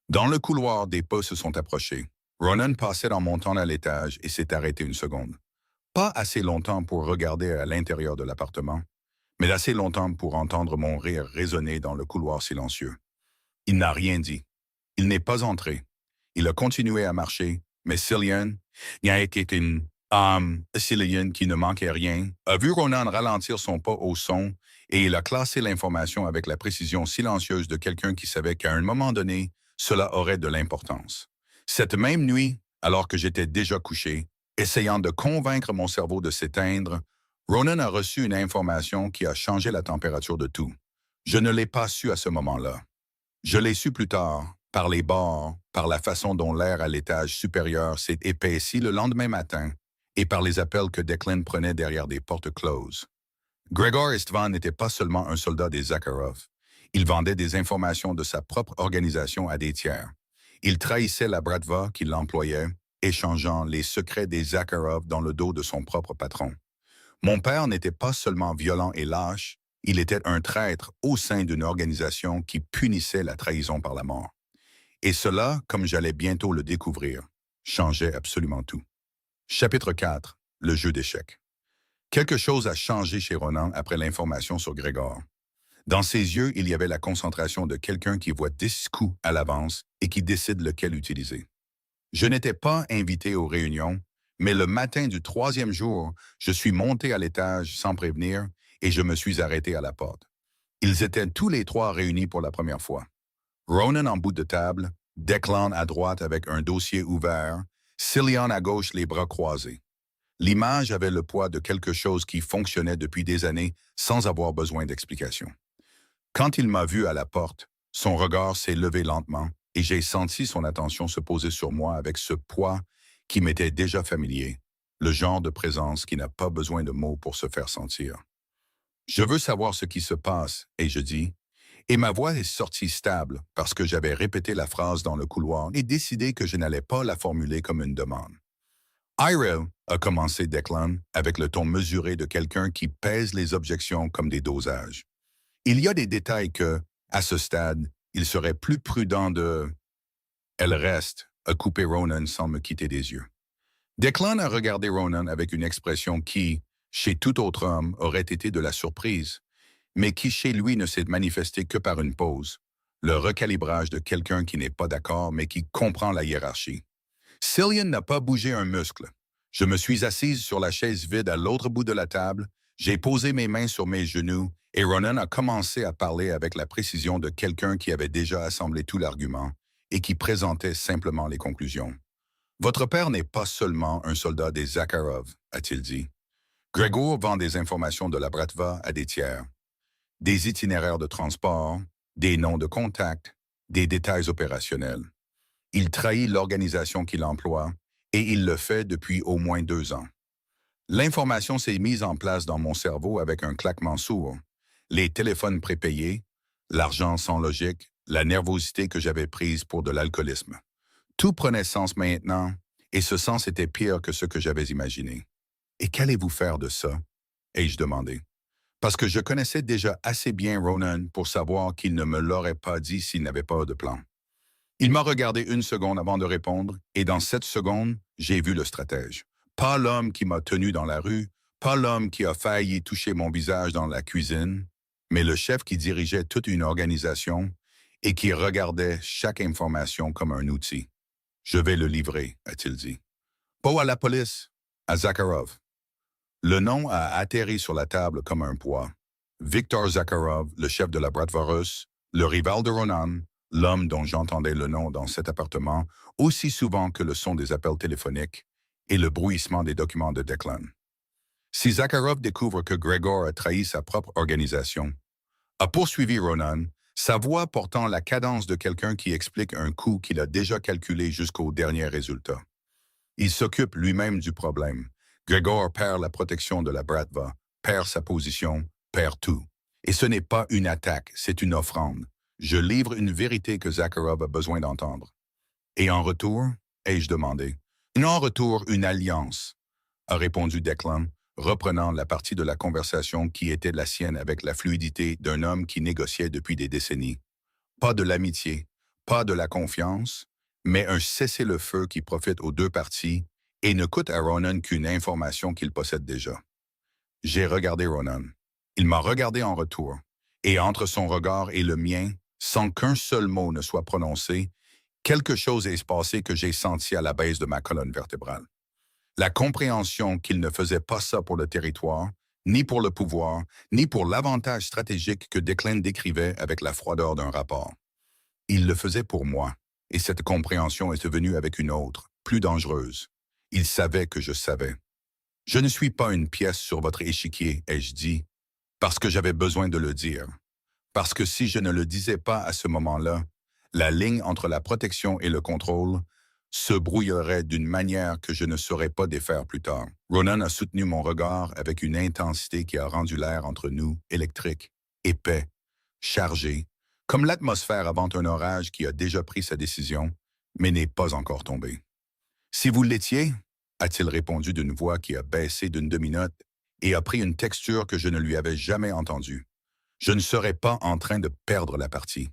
Dans le couloir, des pas se sont approchés. Ronan passait en montant à l'étage et s'est arrêté une seconde. Pas assez longtemps pour regarder à l'intérieur de l'appartement, mais assez longtemps pour entendre mon rire résonner dans le couloir silencieux. Il n'a rien dit. Il n'est pas entré. Il a continué à marcher, mais Cillian, il a été une Cillian qui ne manquait rien, a vu Ronan ralentir son pas au son et il a classé l'information avec la précision silencieuse de quelqu'un qui savait qu'à un moment donné, cela aurait de l'importance. Cette même nuit, alors que j'étais déjà couché, essayant de convaincre mon cerveau de s'éteindre, Ronan a reçu une information qui a changé la température de tout. Je ne l'ai pas su à ce moment-là. Je l'ai su plus tard, par les bords, par la façon dont l'air à l'étage supérieur s'est épaissi le lendemain matin et par les appels que Declan prenait derrière des portes closes. Gregor Istvan n'était pas seulement un soldat des Zakharov. Il vendait des informations de sa propre organisation à des tiers. Il trahissait la Bratva qui l'employait, échangeant les secrets des Zakharov dans le dos de son propre patron. Mon père n'était pas seulement violent et lâche, il était un traître au sein d'une organisation qui punissait la trahison par la mort. Et cela, comme j'allais bientôt le découvrir, changeait absolument tout. Chapitre 4. Le jeu d'échecs. Quelque chose a changé chez Ronan après l'information sur Grégor. Dans ses yeux, il y avait la concentration de quelqu'un qui voit 10 coups à l'avance et qui décide lequel utiliser. Je n'étais pas invité aux réunions, mais le matin du troisième jour, je suis monté à l'étage sans prévenir et je me suis arrêté à la porte. Ils étaient tous les trois réunis pour la première fois. Ronan en bout de table, Declan à droite avec un dossier ouvert, Cillian à gauche les bras croisés. L'image avait le poids de quelque chose qui fonctionnait depuis des années sans avoir besoin d'explication. Quand il m'a vu à la porte, son regard s'est levé lentement et j'ai senti son attention se poser sur moi avec ce poids qui m'était déjà familier, le genre de présence qui n'a pas besoin de mots pour se faire sentir. Je veux savoir ce qui se passe, et je dis, et ma voix est sortie stable parce que j'avais répété la phrase dans le couloir et décidé que je n'allais pas la formuler comme une demande. Ira, a commencé Declan avec le ton mesuré de quelqu'un qui pèse les objections comme des dosages. Il y a des détails que, à ce stade, il serait plus prudent de... Elle reste, a coupé Ronan sans me quitter des yeux. Declan a regardé Ronan avec une expression qui, chez tout autre homme, aurait été de la surprise, mais qui chez lui ne s'est manifestée que par une pause, le recalibrage de quelqu'un qui n'est pas d'accord mais qui comprend la hiérarchie. Cillian n'a pas bougé un muscle. Je me suis assise sur la chaise vide à l'autre bout de la table, j'ai posé mes mains sur mes genoux et Ronan a commencé à parler avec la précision de quelqu'un qui avait déjà assemblé tout l'argument et qui présentait simplement les conclusions. Votre père n'est pas seulement un soldat des Zakharov, a-t-il dit. Grégor vend des informations de la Bratva à des tiers, des itinéraires de transport, des noms de contact, des détails opérationnels. Il trahit l'organisation qu'il emploie et il le fait depuis au moins 2 ans. L'information s'est mise en place dans mon cerveau avec un claquement sourd. Les téléphones prépayés, l'argent sans logique, la nervosité que j'avais prise pour de l'alcoolisme. Tout prenait sens maintenant, et ce sens était pire que ce que j'avais imaginé. Et qu'allez-vous faire de ça? Ai-je demandé. Parce que je connaissais déjà assez bien Ronan pour savoir qu'il ne me l'aurait pas dit s'il n'avait pas de plan. Il m'a regardé 1 seconde avant de répondre, et dans 7 secondes, j'ai vu le stratège. Pas l'homme qui m'a tenu dans la rue, pas l'homme qui a failli toucher mon visage dans la cuisine, mais le chef qui dirigeait toute une organisation et qui regardait chaque information comme un outil. Je vais le livrer, a-t-il dit. Pas à la police, à Zakharov. Le nom a atterri sur la table comme un poids. Viktor Zakharov, le chef de la Bratva russe, le rival de Ronan, l'homme dont j'entendais le nom dans cet appartement aussi souvent que le son des appels téléphoniques et le bruissement des documents de Declan. Si Zakharov découvre que Grégor a trahi sa propre organisation, a poursuivi Ronan, sa voix portant la cadence de quelqu'un qui explique un coût qu'il a déjà calculé jusqu'au dernier résultat. Il s'occupe lui-même du problème. Grégor perd la protection de la Bratva, perd sa position, perd tout. Et ce n'est pas une attaque, c'est une offrande. Je livre une vérité que Zakharov a besoin d'entendre. Et en retour, ai-je demandé. En retour, une alliance, a répondu Declan, reprenant la partie de la conversation qui était la sienne avec la fluidité d'un homme qui négociait depuis des décennies. Pas de l'amitié, pas de la confiance, mais un cessez-le-feu qui profite aux 2 parties et ne coûte à Ronan qu'une information qu'il possède déjà. J'ai regardé Ronan. Il m'a regardé en retour, et entre son regard et le mien, sans qu'un seul mot ne soit prononcé, quelque chose est passé que j'ai senti à la base de ma colonne vertébrale. La compréhension qu'il ne faisait pas ça pour le territoire, ni pour le pouvoir, ni pour l'avantage stratégique que Declan décrivait avec la froideur d'un rapport. Il le faisait pour moi, et cette compréhension est venue avec une autre, plus dangereuse. Il savait que je savais. Je ne suis pas une pièce sur votre échiquier, ai-je dit, parce que j'avais besoin de le dire. Parce que si je ne le disais pas à ce moment-là, la ligne entre la protection et le contrôle se brouillerait d'une manière que je ne saurais pas défaire plus tard. Ronan a soutenu mon regard avec une intensité qui a rendu l'air entre nous électrique, épais, chargé, comme l'atmosphère avant un orage qui a déjà pris sa décision, mais n'est pas encore tombé. Si vous l'étiez, a-t-il répondu d'une voix qui a baissé d'une demi-note et a pris une texture que je ne lui avais jamais entendue. Je ne serais pas en train de perdre la partie.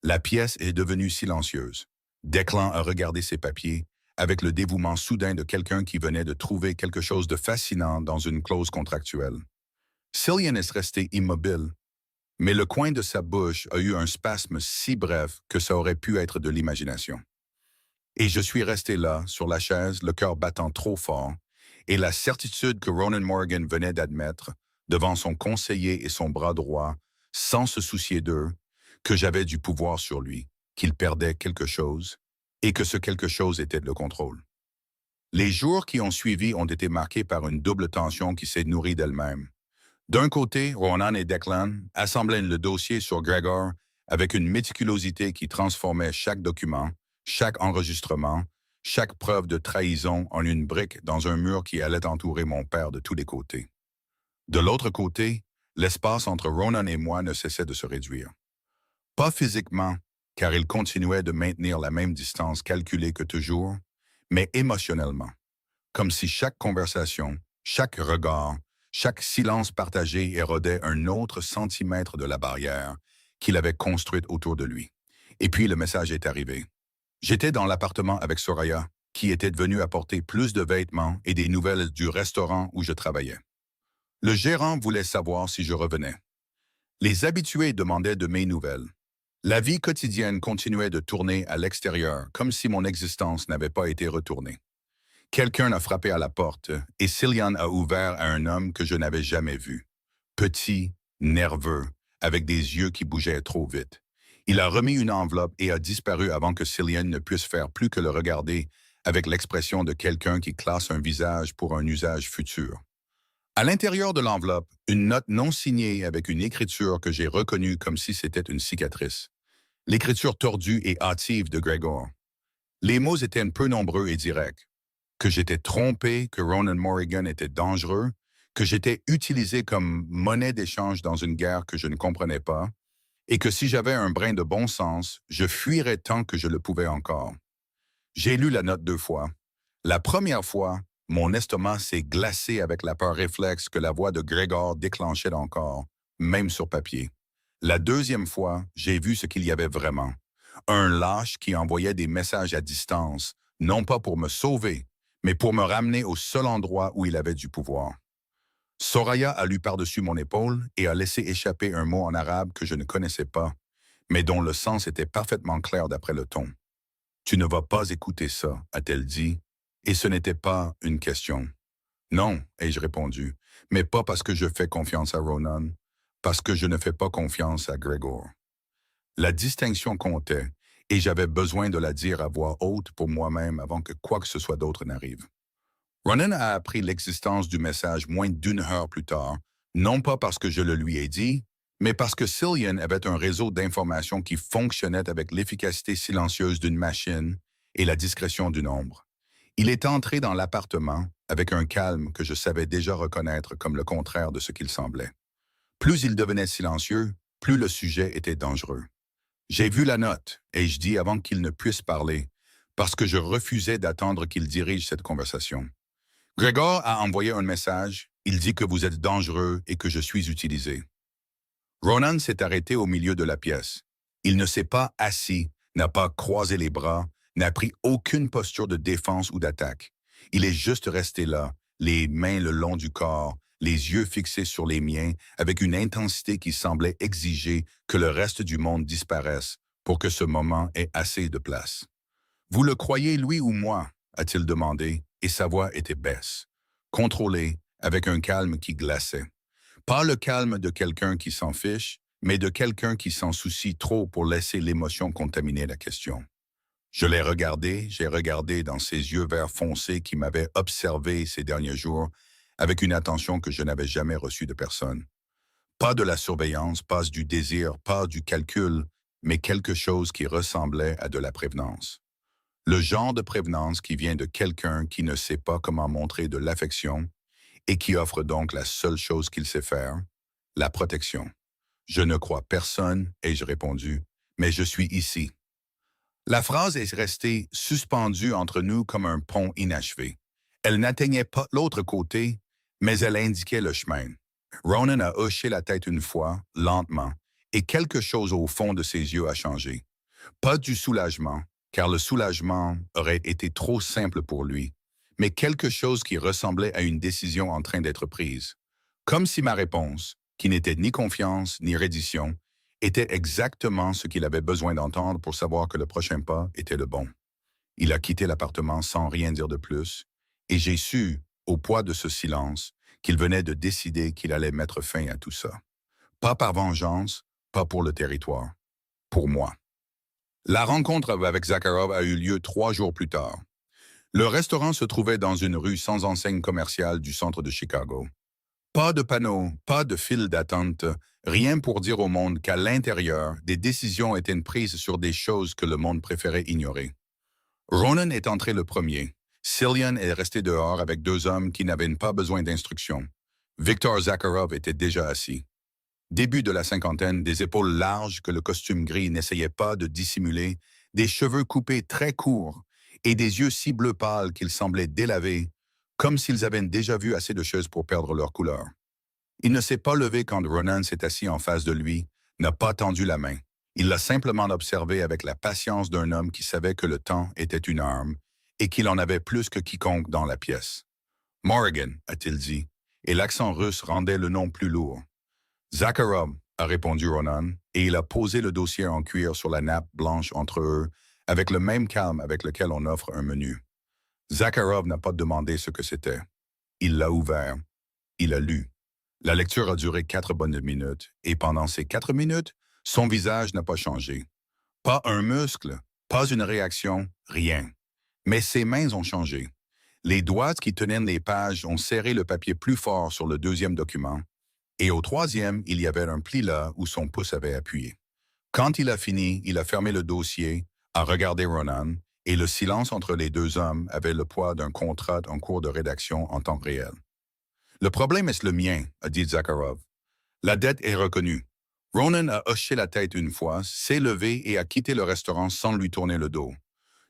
La pièce est devenue silencieuse. Declan a regardé ses papiers, avec le dévouement soudain de quelqu'un qui venait de trouver quelque chose de fascinant dans une clause contractuelle. Cillian est resté immobile, mais le coin de sa bouche a eu un spasme si bref que ça aurait pu être de l'imagination. Et je suis resté là, sur la chaise, le cœur battant trop fort, et la certitude que Ronan Morgan venait d'admettre, devant son conseiller et son bras droit, sans se soucier d'eux, que j'avais du pouvoir sur lui, qu'il perdait quelque chose, et que ce quelque chose était le contrôle. Les jours qui ont suivi ont été marqués par une double tension qui s'est nourrie d'elle-même. D'un côté, Ronan et Declan assemblaient le dossier sur Gregor avec une méticulosité qui transformait chaque document, chaque enregistrement, chaque preuve de trahison en une brique dans un mur qui allait entourer mon père de tous les côtés. De l'autre côté, l'espace entre Ronan et moi ne cessait de se réduire. Pas physiquement, car il continuait de maintenir la même distance calculée que toujours, mais émotionnellement, comme si chaque conversation, chaque regard, chaque silence partagé érodait un autre centimètre de la barrière qu'il avait construite autour de lui. Et puis le message est arrivé. J'étais dans l'appartement avec Soraya, qui était venue apporter plus de vêtements et des nouvelles du restaurant où je travaillais. Le gérant voulait savoir si je revenais. Les habitués demandaient de mes nouvelles. La vie quotidienne continuait de tourner à l'extérieur, comme si mon existence n'avait pas été retournée. Quelqu'un a frappé à la porte et Cillian a ouvert à un homme que je n'avais jamais vu. Petit, nerveux, avec des yeux qui bougeaient trop vite. Il a remis une enveloppe et a disparu avant que Cillian ne puisse faire plus que le regarder avec l'expression de quelqu'un qui classe un visage pour un usage futur. À l'intérieur de l'enveloppe, une note non signée avec une écriture que j'ai reconnue comme si c'était une cicatrice. L'écriture tordue et hâtive de Gregor. Les mots étaient un peu nombreux et directs. Que j'étais trompé, que Ronan Morgan était dangereux, que j'étais utilisé comme monnaie d'échange dans une guerre que je ne comprenais pas, et que si j'avais un brin de bon sens, je fuirais tant que je le pouvais encore. J'ai lu la note 2 fois. La première fois, mon estomac s'est glacé avec la peur réflexe que la voix de Gregor déclenchait encore, même sur papier. La deuxième fois, j'ai vu ce qu'il y avait vraiment. Un lâche qui envoyait des messages à distance, non pas pour me sauver, mais pour me ramener au seul endroit où il avait du pouvoir. Soraya a lu par-dessus mon épaule et a laissé échapper un mot en arabe que je ne connaissais pas, mais dont le sens était parfaitement clair d'après le ton. « Tu ne vas pas écouter ça », a-t-elle dit, et ce n'était pas une question. « Non », ai-je répondu, mais pas parce que je fais confiance à Ronan, parce que je ne fais pas confiance à Gregor. La distinction comptait, et j'avais besoin de la dire à voix haute pour moi-même avant que quoi que ce soit d'autre n'arrive. Ronan a appris l'existence du message moins d'une heure plus tard, non pas parce que je le lui ai dit, mais parce que Cillian avait un réseau d'informations qui fonctionnait avec l'efficacité silencieuse d'une machine et la discrétion d'une ombre. Il est entré dans l'appartement avec un calme que je savais déjà reconnaître comme le contraire de ce qu'il semblait. Plus il devenait silencieux, plus le sujet était dangereux. J'ai vu la note, ai-je dit avant qu'il ne puisse parler, parce que je refusais d'attendre qu'il dirige cette conversation. Gregor a envoyé un message, il dit que vous êtes dangereux et que je suis utilisé. Ronan s'est arrêté au milieu de la pièce. Il ne s'est pas assis, n'a pas croisé les bras, n'a pris aucune posture de défense ou d'attaque. Il est juste resté là, les mains le long du corps, les yeux fixés sur les miens, avec une intensité qui semblait exiger que le reste du monde disparaisse pour que ce moment ait assez de place. « Vous le croyez, lui ou moi ?» a-t-il demandé, et sa voix était baisse, contrôlée, avec un calme qui glaçait. Pas le calme de quelqu'un qui s'en fiche, mais de quelqu'un qui s'en soucie trop pour laisser l'émotion contaminer la question. Je l'ai regardé, j'ai regardé dans ses yeux verts foncés qui m'avaient observé ces derniers jours avec une attention que je n'avais jamais reçue de personne. Pas de la surveillance, pas du désir, pas du calcul, mais quelque chose qui ressemblait à de la prévenance. Le genre de prévenance qui vient de quelqu'un qui ne sait pas comment montrer de l'affection et qui offre donc la seule chose qu'il sait faire, la protection. Je ne crois personne, ai-je répondu, mais je suis ici. La phrase est restée suspendue entre nous comme un pont inachevé. Elle n'atteignait pas l'autre côté, mais elle indiquait le chemin. Ronan a hoché la tête une fois, lentement, et quelque chose au fond de ses yeux a changé. Pas du soulagement, car le soulagement aurait été trop simple pour lui, mais quelque chose qui ressemblait à une décision en train d'être prise. Comme si ma réponse, qui n'était ni confiance ni reddition, était exactement ce qu'il avait besoin d'entendre pour savoir que le prochain pas était le bon. Il a quitté l'appartement sans rien dire de plus, et j'ai su, au poids de ce silence, qu'il venait de décider qu'il allait mettre fin à tout ça. Pas par vengeance, pas pour le territoire, pour moi. La rencontre avec Zakharov a eu lieu 3 jours plus tard. Le restaurant se trouvait dans une rue sans enseigne commerciale du centre de Chicago. Pas de panneaux, pas de file d'attente, rien pour dire au monde qu'à l'intérieur, des décisions étaient prises sur des choses que le monde préférait ignorer. Ronan est entré le premier. Cillian est resté dehors avec 2 hommes qui n'avaient pas besoin d'instructions. Viktor Zakharov était déjà assis. Début de la cinquantaine, des épaules larges que le costume gris n'essayait pas de dissimuler, des cheveux coupés très courts et des yeux si bleu pâle qu'ils semblaient délavés, comme s'ils avaient déjà vu assez de choses pour perdre leur couleur. Il ne s'est pas levé quand Ronan s'est assis en face de lui, n'a pas tendu la main. Il l'a simplement observé avec la patience d'un homme qui savait que le temps était une arme et qu'il en avait plus que quiconque dans la pièce. Morrigan, a-t-il dit, et l'accent russe rendait le nom plus lourd. Zakharov, a répondu Ronan, et il a posé le dossier en cuir sur la nappe blanche entre eux, avec le même calme avec lequel on offre un menu. Zakharov n'a pas demandé ce que c'était. Il l'a ouvert. Il a lu. La lecture a duré 4 bonnes minutes, et pendant ces 4 minutes, son visage n'a pas changé. Pas un muscle, pas une réaction, rien. Mais ses mains ont changé. Les doigts qui tenaient les pages ont serré le papier plus fort sur le 2e document, et au 3e, il y avait un pli là où son pouce avait appuyé. Quand il a fini, il a fermé le dossier, a regardé Ronan, et le silence entre les 2 hommes avait le poids d'un contrat en cours de rédaction en temps réel. « Le problème est le mien, a dit Zakharov. La dette est reconnue. » Ronan a hoché la tête une fois, s'est levé et a quitté le restaurant sans lui tourner le dos.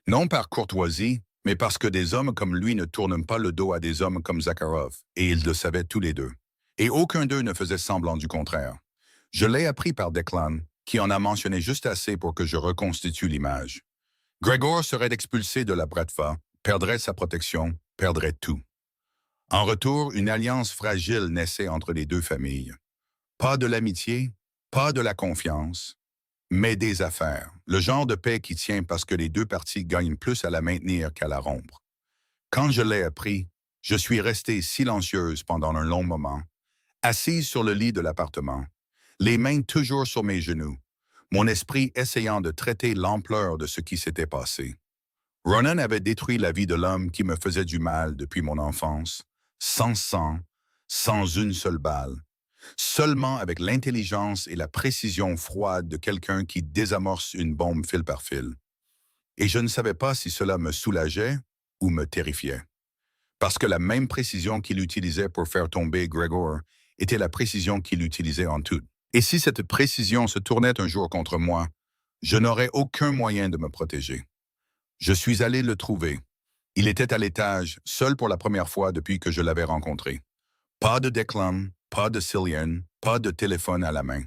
Non par courtoisie, mais parce que des hommes comme lui ne tournent pas le dos à des hommes comme Zakharov, et ils le savaient tous les deux. Et aucun d'eux ne faisait semblant du contraire. Je l'ai appris par Declan, qui en a mentionné juste assez pour que je reconstitue l'image. Gregor serait expulsé de la Bratva, perdrait sa protection, perdrait tout. En retour, une alliance fragile naissait entre les 2 familles. Pas de l'amitié, pas de la confiance, mais des affaires, le genre de paix qui tient parce que les 2 parties gagnent plus à la maintenir qu'à la rompre. Quand je l'ai appris, je suis restée silencieuse pendant un long moment, assise sur le lit de l'appartement, les mains toujours sur mes genoux, mon esprit essayant de traiter l'ampleur de ce qui s'était passé. Ronan avait détruit la vie de l'homme qui me faisait du mal depuis mon enfance, sans sang, sans une seule balle, seulement avec l'intelligence et la précision froide de quelqu'un qui désamorce une bombe fil par fil. Et je ne savais pas si cela me soulageait ou me terrifiait. Parce que la même précision qu'il utilisait pour faire tomber Gregor était la précision qu'il utilisait en tout. Et si cette précision se tournait un jour contre moi, je n'aurais aucun moyen de me protéger. Je suis allé le trouver. Il était à l'étage, seul pour la première fois depuis que je l'avais rencontré. Pas de Declan, pas de Cillian, pas de téléphone à la main.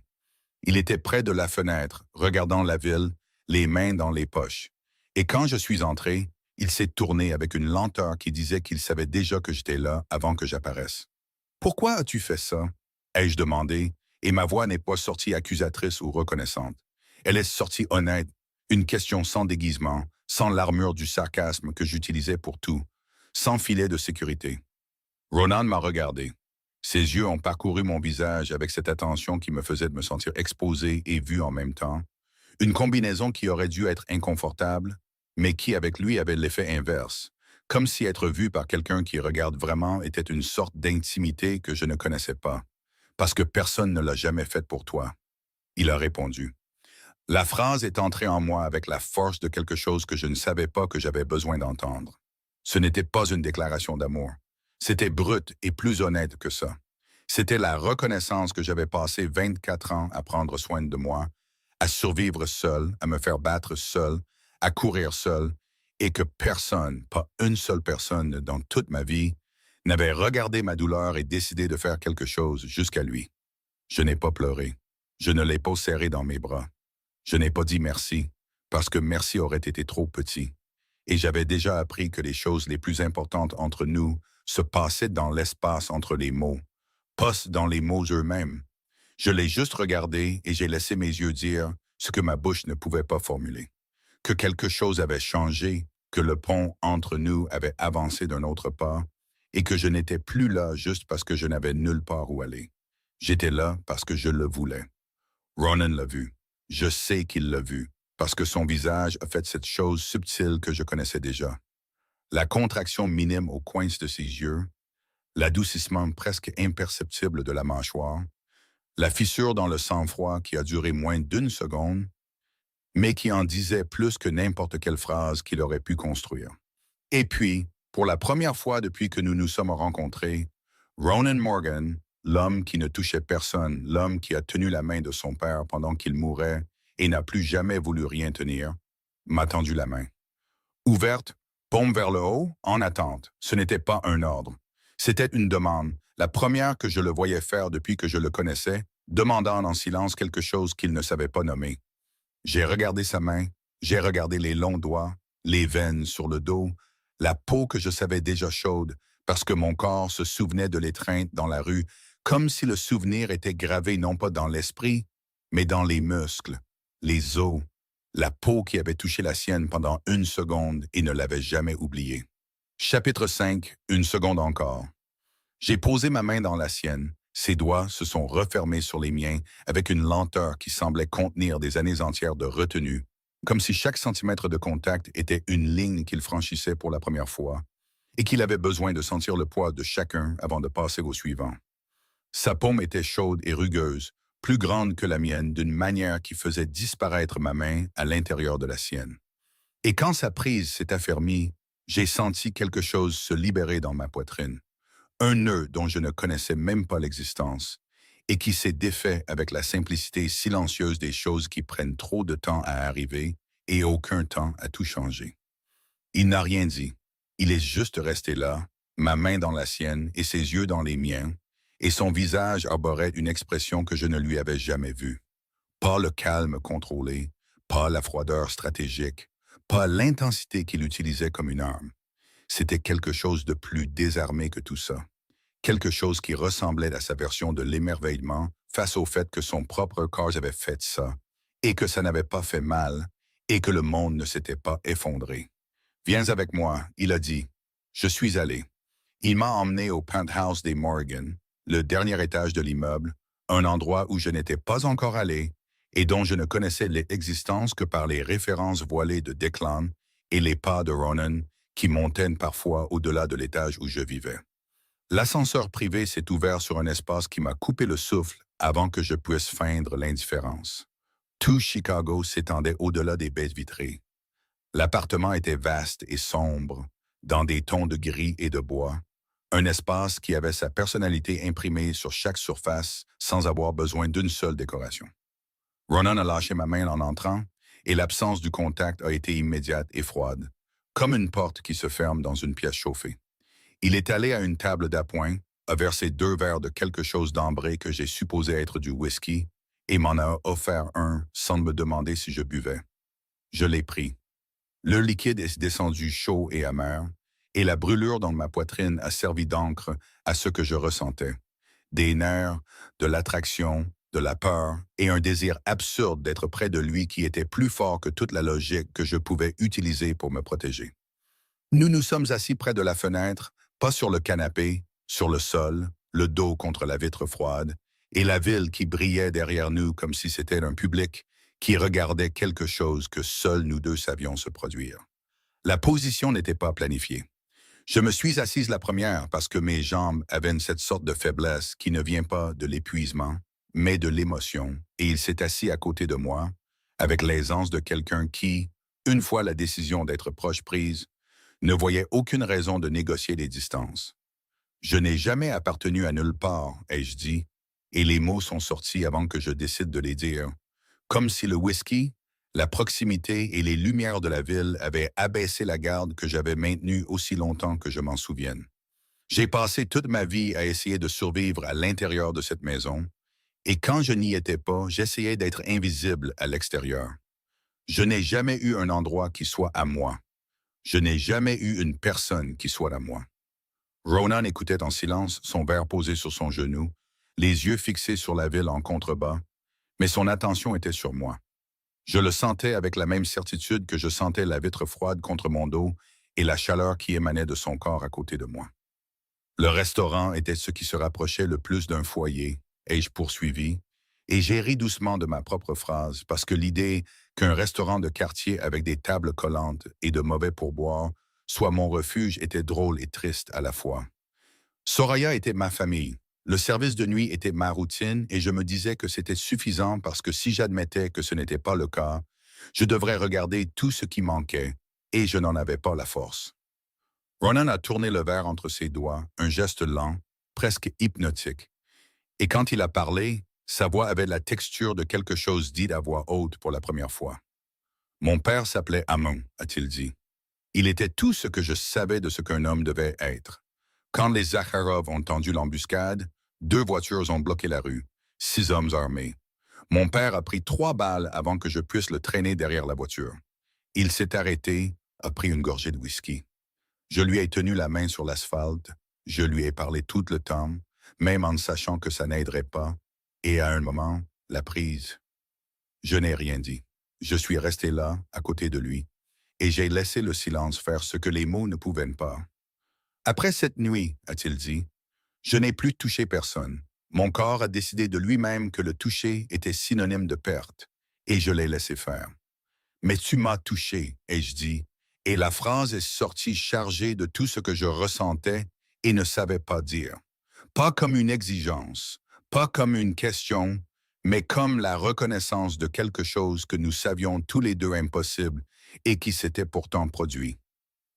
Il était près de la fenêtre, regardant la ville, les mains dans les poches. Et quand je suis entré, il s'est tourné avec une lenteur qui disait qu'il savait déjà que j'étais là avant que j'apparaisse. « Pourquoi as-tu fait ça ?» ai-je demandé, et ma voix n'est pas sortie accusatrice ou reconnaissante. Elle est sortie honnête, une question sans déguisement, sans l'armure du sarcasme que j'utilisais pour tout, sans filet de sécurité. Ronan m'a regardé. Ses yeux ont parcouru mon visage avec cette attention qui me faisait me sentir exposé et vu en même temps. Une combinaison qui aurait dû être inconfortable, mais qui avec lui avait l'effet inverse, comme si être vu par quelqu'un qui regarde vraiment était une sorte d'intimité que je ne connaissais pas, parce que personne ne l'a jamais faite pour toi. Il a répondu. La phrase est entrée en moi avec la force de quelque chose que je ne savais pas que j'avais besoin d'entendre. Ce n'était pas une déclaration d'amour. C'était brut et plus honnête que ça. C'était la reconnaissance que j'avais passé 24 ans à prendre soin de moi, à survivre seul, à me faire battre seul, à courir seul, et que personne, pas une seule personne dans toute ma vie, n'avait regardé ma douleur et décidé de faire quelque chose jusqu'à lui. Je n'ai pas pleuré. Je ne l'ai pas serré dans mes bras. Je n'ai pas dit merci, parce que merci aurait été trop petit. Et j'avais déjà appris que les choses les plus importantes entre nous se passaient dans l'espace entre les mots, pas dans les mots eux-mêmes. Je l'ai juste regardé et j'ai laissé mes yeux dire ce que ma bouche ne pouvait pas formuler. Que quelque chose avait changé, que le pont entre nous avait avancé d'un autre pas, et que je n'étais plus là juste parce que je n'avais nulle part où aller. J'étais là parce que je le voulais. Ronan l'a vu. Je sais qu'il l'a vu, parce que son visage a fait cette chose subtile que je connaissais déjà. La contraction minime au coin de ses yeux, l'adoucissement presque imperceptible de la mâchoire, la fissure dans le sang-froid qui a duré moins d'une seconde, mais qui en disait plus que n'importe quelle phrase qu'il aurait pu construire. Et puis, pour la première fois depuis que nous nous sommes rencontrés, Ronan Morgan, l'homme qui ne touchait personne, l'homme qui a tenu la main de son père pendant qu'il mourait et n'a plus jamais voulu rien tenir, m'a tendu la main. Ouverte, paume vers le haut, en attente. Ce n'était pas un ordre. C'était une demande, la première que je le voyais faire depuis que je le connaissais, demandant en silence quelque chose qu'il ne savait pas nommer. J'ai regardé sa main, j'ai regardé les longs doigts, les veines sur le dos, la peau que je savais déjà chaude, parce que mon corps se souvenait de l'étreinte dans la rue, comme si le souvenir était gravé non pas dans l'esprit, mais dans les muscles, les os, la peau qui avait touché la sienne pendant une seconde et ne l'avait jamais oubliée. Chapitre 5, une seconde encore. J'ai posé ma main dans la sienne. Ses doigts se sont refermés sur les miens avec une lenteur qui semblait contenir des années entières de retenue, comme si chaque centimètre de contact était une ligne qu'il franchissait pour la première fois et qu'il avait besoin de sentir le poids de chacun avant de passer au suivant. Sa paume était chaude et rugueuse, plus grande que la mienne, d'une manière qui faisait disparaître ma main à l'intérieur de la sienne. Et quand sa prise s'est affermie, j'ai senti quelque chose se libérer dans ma poitrine. Un nœud dont je ne connaissais même pas l'existence, et qui s'est défait avec la simplicité silencieuse des choses qui prennent trop de temps à arriver et aucun temps à tout changer. Il n'a rien dit. Il est juste resté là, ma main dans la sienne et ses yeux dans les miens, et son visage arborait une expression que je ne lui avais jamais vue. Pas le calme contrôlé, pas la froideur stratégique, pas l'intensité qu'il utilisait comme une arme. C'était quelque chose de plus désarmé que tout ça. Quelque chose qui ressemblait à sa version de l'émerveillement face au fait que son propre corps avait fait ça, et que ça n'avait pas fait mal, et que le monde ne s'était pas effondré. « Viens avec moi », il a dit. Je suis allé. Il m'a emmené au penthouse des Morgan, le dernier étage de l'immeuble, un endroit où je n'étais pas encore allé et dont je ne connaissais l'existence que par les références voilées de Declan et les pas de Ronan qui montaient parfois au-delà de l'étage où je vivais. L'ascenseur privé s'est ouvert sur un espace qui m'a coupé le souffle avant que je puisse feindre l'indifférence. Tout Chicago s'étendait au-delà des baies vitrées. L'appartement était vaste et sombre, dans des tons de gris et de bois, un espace qui avait sa personnalité imprimée sur chaque surface sans avoir besoin d'une seule décoration. Ronan a lâché ma main en entrant, et l'absence du contact a été immédiate et froide, comme une porte qui se ferme dans une pièce chauffée. Il est allé à une table d'appoint, a versé 2 verres de quelque chose d'ambré que j'ai supposé être du whisky, et m'en a offert un sans me demander si je buvais. Je l'ai pris. Le liquide est descendu chaud et amer, et la brûlure dans ma poitrine a servi d'encre à ce que je ressentais. Des nerfs, de l'attraction, de la peur et un désir absurde d'être près de lui qui était plus fort que toute la logique que je pouvais utiliser pour me protéger. Nous nous sommes assis près de la fenêtre, pas sur le canapé, sur le sol, le dos contre la vitre froide, et la ville qui brillait derrière nous comme si c'était un public qui regardait quelque chose que seuls nous deux savions se produire. La position n'était pas planifiée. Je me suis assise la première parce que mes jambes avaient cette sorte de faiblesse qui ne vient pas de l'épuisement, mais de l'émotion, et il s'est assis à côté de moi, avec l'aisance de quelqu'un qui, une fois la décision d'être proche prise, ne voyait aucune raison de négocier les distances. Je n'ai jamais appartenu à nulle part, ai-je dit, et les mots sont sortis avant que je décide de les dire, comme si le whisky, la proximité et les lumières de la ville avaient abaissé la garde que j'avais maintenue aussi longtemps que je m'en souvienne. J'ai passé toute ma vie à essayer de survivre à l'intérieur de cette maison, et quand je n'y étais pas, j'essayais d'être invisible à l'extérieur. Je n'ai jamais eu un endroit qui soit à moi. Je n'ai jamais eu une personne qui soit à moi. Ronan écoutait en silence, son verre posé sur son genou, les yeux fixés sur la ville en contrebas, mais son attention était sur moi. Je le sentais avec la même certitude que je sentais la vitre froide contre mon dos et la chaleur qui émanait de son corps à côté de moi. Le restaurant était ce qui se rapprochait le plus d'un foyer, ai-je poursuivi, et j'ai ri doucement de ma propre phrase parce que l'idée qu'un restaurant de quartier avec des tables collantes et de mauvais pourboires soit mon refuge était drôle et triste à la fois. Soraya était ma famille. Le service de nuit était ma routine et je me disais que c'était suffisant parce que si j'admettais que ce n'était pas le cas, je devrais regarder tout ce qui manquait et je n'en avais pas la force. Ronan a tourné le verre entre ses doigts, un geste lent, presque hypnotique. Et quand il a parlé, sa voix avait la texture de quelque chose dit à voix haute pour la première fois. Mon père s'appelait Amon, a-t-il dit. Il était tout ce que je savais de ce qu'un homme devait être. Quand les Zakharov ont tendu l'embuscade, 2 voitures ont bloqué la rue, 6 hommes armés. Mon père a pris 3 balles avant que je puisse le traîner derrière la voiture. Il s'est arrêté, a pris une gorgée de whisky. Je lui ai tenu la main sur l'asphalte, je lui ai parlé tout le temps, même en sachant que ça n'aiderait pas, et à un moment, la prise. Je n'ai rien dit. Je suis resté là, à côté de lui, et j'ai laissé le silence faire ce que les mots ne pouvaient pas. Après cette nuit, a-t-il dit, je n'ai plus touché personne. Mon corps a décidé de lui-même que le toucher était synonyme de perte, et je l'ai laissé faire. Mais tu m'as touché, ai-je dit, et la phrase est sortie chargée de tout ce que je ressentais et ne savais pas dire. Pas comme une exigence, pas comme une question, mais comme la reconnaissance de quelque chose que nous savions tous les deux impossible et qui s'était pourtant produit.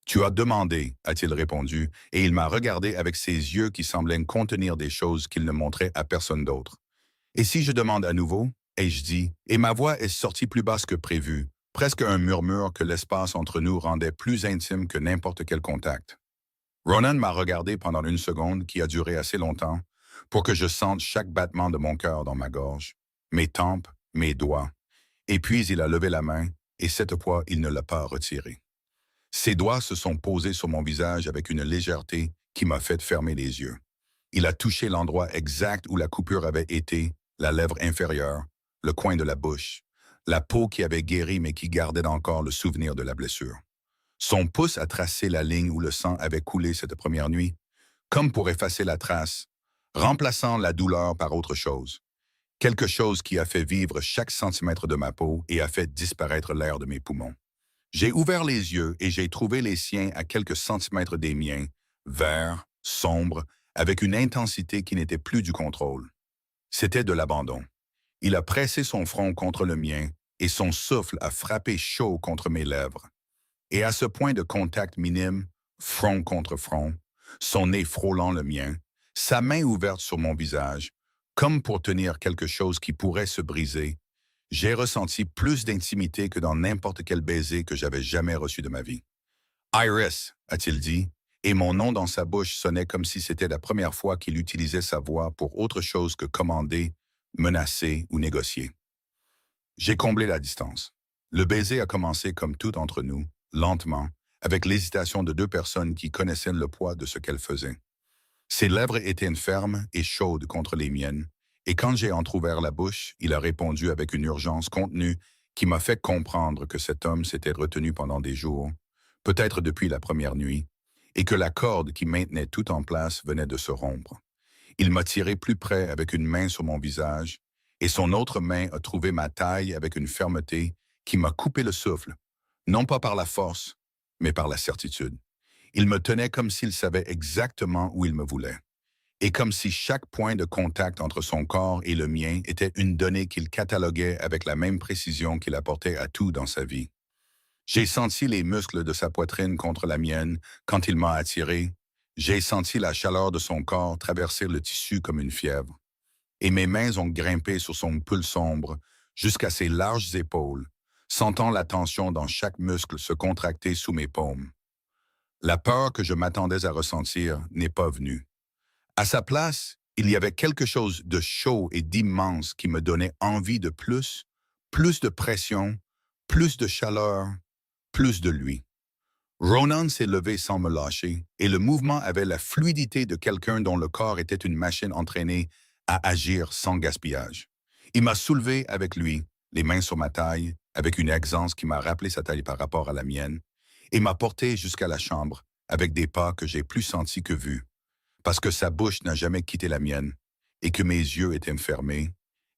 Tu as demandé, a-t-il répondu, et il m'a regardé avec ses yeux qui semblaient contenir des choses qu'il ne montrait à personne d'autre. Et si je demande à nouveau, ai-je dit, et ma voix est sortie plus basse que prévu, presque un murmure que l'espace entre nous rendait plus intime que n'importe quel contact. Ronan m'a regardé pendant une seconde qui a duré assez longtemps pour que je sente chaque battement de mon cœur dans ma gorge, mes tempes, mes doigts, et puis il a levé la main, et cette fois il ne l'a pas retirée. Ses doigts se sont posés sur mon visage avec une légèreté qui m'a fait fermer les yeux. Il a touché l'endroit exact où la coupure avait été, la lèvre inférieure, le coin de la bouche, la peau qui avait guéri mais qui gardait encore le souvenir de la blessure. Son pouce a tracé la ligne où le sang avait coulé cette première nuit, comme pour effacer la trace, remplaçant la douleur par autre chose. Quelque chose qui a fait vivre chaque centimètre de ma peau et a fait disparaître l'air de mes poumons. J'ai ouvert les yeux et j'ai trouvé les siens à quelques centimètres des miens, verts, sombres, avec une intensité qui n'était plus du contrôle. C'était de l'abandon. Il a pressé son front contre le mien et son souffle a frappé chaud contre mes lèvres. Et à ce point de contact minime, front contre front, son nez frôlant le mien, sa main ouverte sur mon visage, comme pour tenir quelque chose qui pourrait se briser, j'ai ressenti plus d'intimité que dans n'importe quel baiser que j'avais jamais reçu de ma vie. Iris, a-t-il dit, et mon nom dans sa bouche sonnait comme si c'était la première fois qu'il utilisait sa voix pour autre chose que commander, menacer ou négocier. J'ai comblé la distance. Le baiser a commencé comme tout entre nous, lentement, avec l'hésitation de 2 personnes qui connaissaient le poids de ce qu'elles faisaient. Ses lèvres étaient fermes et chaudes contre les miennes, et quand j'ai entrouvert la bouche, il a répondu avec une urgence contenue qui m'a fait comprendre que cet homme s'était retenu pendant des jours, peut-être depuis la première nuit, et que la corde qui maintenait tout en place venait de se rompre. Il m'a tiré plus près avec une main sur mon visage, et son autre main a trouvé ma taille avec une fermeté qui m'a coupé le souffle, non pas par la force, mais par la certitude. Il me tenait comme s'il savait exactement où il me voulait, et comme si chaque point de contact entre son corps et le mien était une donnée qu'il cataloguait avec la même précision qu'il apportait à tout dans sa vie. J'ai senti les muscles de sa poitrine contre la mienne quand il m'a attiré. J'ai senti la chaleur de son corps traverser le tissu comme une fièvre. Et mes mains ont grimpé sur son pull sombre jusqu'à ses larges épaules, sentant la tension dans chaque muscle se contracter sous mes paumes. La peur que je m'attendais à ressentir n'est pas venue. À sa place, il y avait quelque chose de chaud et d'immense qui me donnait envie de plus de pression, Plus de chaleur, plus de lui. Ronan s'est levé sans me lâcher, et le mouvement avait la fluidité de quelqu'un dont le corps était une machine entraînée à agir sans gaspillage. Il m'a soulevé avec lui, les mains sur ma taille, avec une aisance qui m'a rappelé sa taille par rapport à la mienne, et m'a porté jusqu'à la chambre, avec des pas que j'ai plus sentis que vus, parce que sa bouche n'a jamais quitté la mienne, et que mes yeux étaient fermés,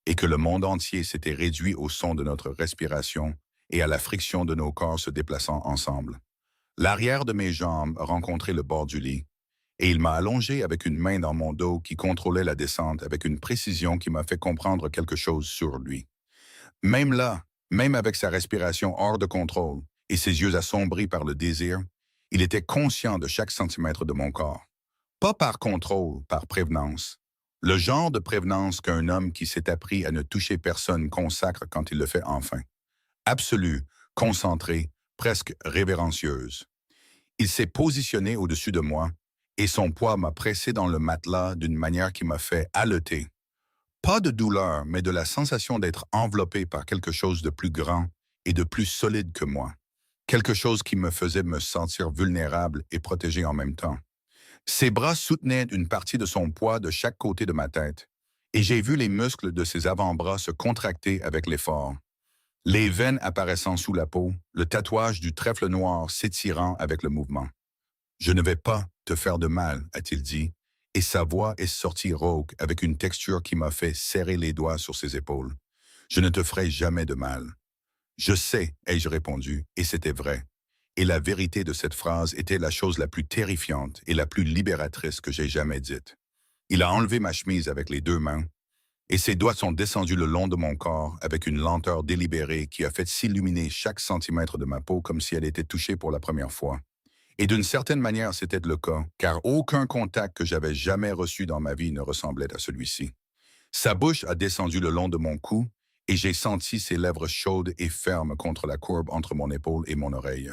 et que le monde entier s'était réduit au son de notre respiration et à la friction de nos corps se déplaçant ensemble. L'arrière de mes jambes a rencontré le bord du lit, et il m'a allongé avec une main dans mon dos qui contrôlait la descente avec une précision qui m'a fait comprendre quelque chose sur lui. Même là, même avec sa respiration hors de contrôle et ses yeux assombris par le désir, il était conscient de chaque centimètre de mon corps. Pas par contrôle, par prévenance. Le genre de prévenance qu'un homme qui s'est appris à ne toucher personne consacre quand il le fait enfin. Absolue, concentrée, presque révérencieuse. Il s'est positionné au-dessus de moi et son poids m'a pressé dans le matelas d'une manière qui m'a fait haleter. Pas de douleur, mais de la sensation d'être enveloppé par quelque chose de plus grand et de plus solide que moi. Quelque chose qui me faisait me sentir vulnérable et protégé en même temps. Ses bras soutenaient une partie de son poids de chaque côté de ma tête, et j'ai vu les muscles de ses avant-bras se contracter avec l'effort. Les veines apparaissant sous la peau, le tatouage du trèfle noir s'étirant avec le mouvement. « Je ne vais pas te faire de mal », a-t-il dit, et sa voix est sortie rauque avec une texture qui m'a fait serrer les doigts sur ses épaules. « Je ne te ferai jamais de mal. » « Je sais, ai-je répondu, et c'était vrai. Et la vérité de cette phrase était la chose la plus terrifiante et la plus libératrice que j'ai jamais dite. Il a enlevé ma chemise avec les deux mains, et ses doigts sont descendus le long de mon corps avec une lenteur délibérée qui a fait s'illuminer chaque centimètre de ma peau comme si elle était touchée pour la première fois. Et d'une certaine manière, c'était le cas, car aucun contact que j'avais jamais reçu dans ma vie ne ressemblait à celui-ci. Sa bouche a descendu le long de mon cou, et j'ai senti ses lèvres chaudes et fermes contre la courbe entre mon épaule et mon oreille.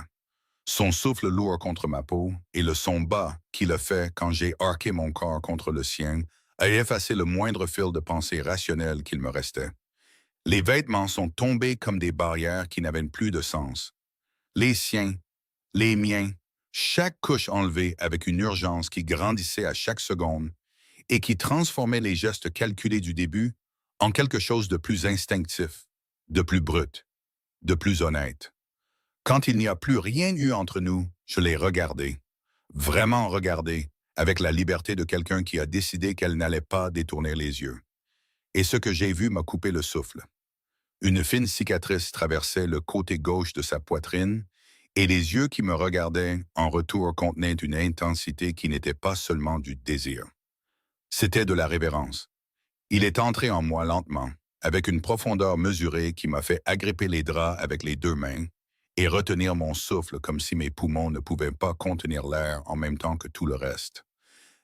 Son souffle lourd contre ma peau et le son bas qu'il a fait quand j'ai arqué mon corps contre le sien a effacé le moindre fil de pensée rationnelle qu'il me restait. Les vêtements sont tombés comme des barrières qui n'avaient plus de sens. Les siens, les miens, chaque couche enlevée avec une urgence qui grandissait à chaque seconde et qui transformait les gestes calculés du début en quelque chose de plus instinctif, de plus brut, de plus honnête. Quand il n'y a plus rien eu entre nous, je l'ai regardé, vraiment regardé, avec la liberté de quelqu'un qui a décidé qu'elle n'allait pas détourner les yeux. Et ce que j'ai vu m'a coupé le souffle. Une fine cicatrice traversait le côté gauche de sa poitrine, et les yeux qui me regardaient en retour contenaient une intensité qui n'était pas seulement du désir. C'était de la révérence. Il est entré en moi lentement, avec une profondeur mesurée qui m'a fait agripper les draps avec les deux mains et retenir mon souffle comme si mes poumons ne pouvaient pas contenir l'air en même temps que tout le reste.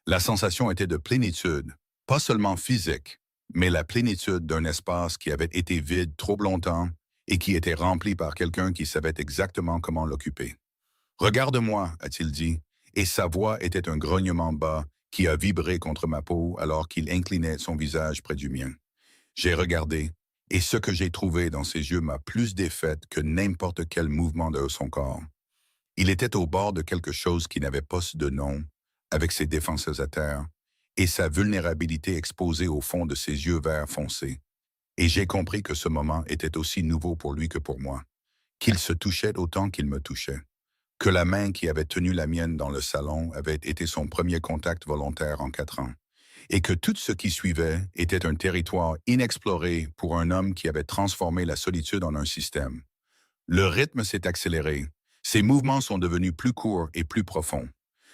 La sensation était de plénitude, pas seulement physique, mais la plénitude d'un espace qui avait été vide trop longtemps et qui était rempli par quelqu'un qui savait exactement comment l'occuper. « Regarde-moi », a-t-il dit, et sa voix était un grognement bas qui a vibré contre ma peau alors qu'il inclinait son visage près du mien. J'ai regardé, et ce que j'ai trouvé dans ses yeux m'a plus défaite que n'importe quel mouvement de son corps. Il était au bord de quelque chose qui n'avait pas de nom, avec ses défenses à terre, et sa vulnérabilité exposée au fond de ses yeux verts foncés. Et j'ai compris que ce moment était aussi nouveau pour lui que pour moi, qu'il se touchait autant qu'il me touchait, que la main qui avait tenu la mienne dans le salon avait été son premier contact volontaire en 4 ans, et que tout ce qui suivait était un territoire inexploré pour un homme qui avait transformé la solitude en un système. Le rythme s'est accéléré, ses mouvements sont devenus plus courts et plus profonds,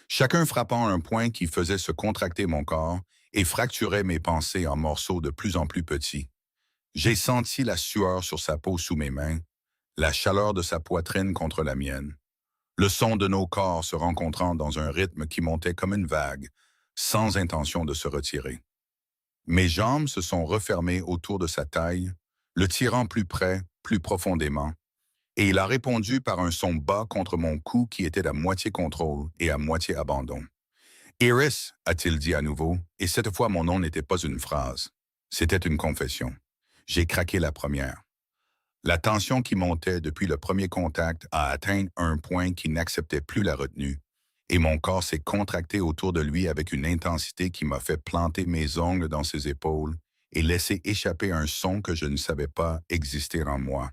chacun frappant un point qui faisait se contracter mon corps et fracturait mes pensées en morceaux de plus en plus petits. J'ai senti la sueur sur sa peau sous mes mains, la chaleur de sa poitrine contre la mienne, le son de nos corps se rencontrant dans un rythme qui montait comme une vague, sans intention de se retirer. Mes jambes se sont refermées autour de sa taille, le tirant plus près, plus profondément, et il a répondu par un son bas contre mon cou qui était à moitié contrôle et à moitié abandon. « Iris », a-t-il dit à nouveau, et cette fois mon nom n'était pas une phrase, c'était une confession. J'ai craqué la première. La tension qui montait depuis le premier contact a atteint un point qui n'acceptait plus la retenue, et mon corps s'est contracté autour de lui avec une intensité qui m'a fait planter mes ongles dans ses épaules et laisser échapper un son que je ne savais pas exister en moi.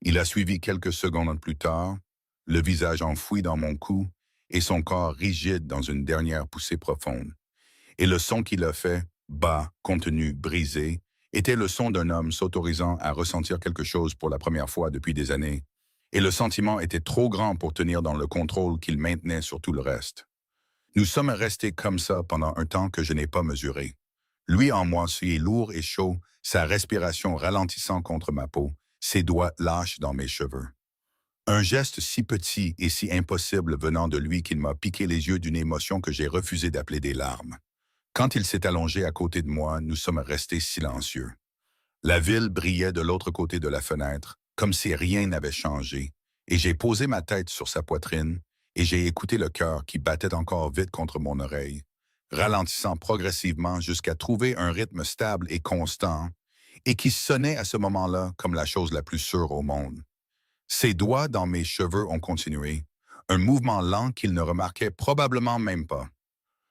Il a suivi quelques secondes plus tard, le visage enfoui dans mon cou et son corps rigide dans une dernière poussée profonde. Et le son qu'il a fait, bas, contenu, brisé, était le son d'un homme s'autorisant à ressentir quelque chose pour la première fois depuis des années, et le sentiment était trop grand pour tenir dans le contrôle qu'il maintenait sur tout le reste. Nous sommes restés comme ça pendant un temps que je n'ai pas mesuré. Lui en moi, est lourd et chaud, sa respiration ralentissant contre ma peau, ses doigts lâches dans mes cheveux. Un geste si petit et si impossible venant de lui qu'il m'a piqué les yeux d'une émotion que j'ai refusé d'appeler des larmes. Quand il s'est allongé à côté de moi, nous sommes restés silencieux. La ville brillait de l'autre côté de la fenêtre, comme si rien n'avait changé, et j'ai posé ma tête sur sa poitrine et j'ai écouté le cœur qui battait encore vite contre mon oreille, ralentissant progressivement jusqu'à trouver un rythme stable et constant, et qui sonnait à ce moment-là comme la chose la plus sûre au monde. Ses doigts dans mes cheveux ont continué, un mouvement lent qu'il ne remarquait probablement même pas.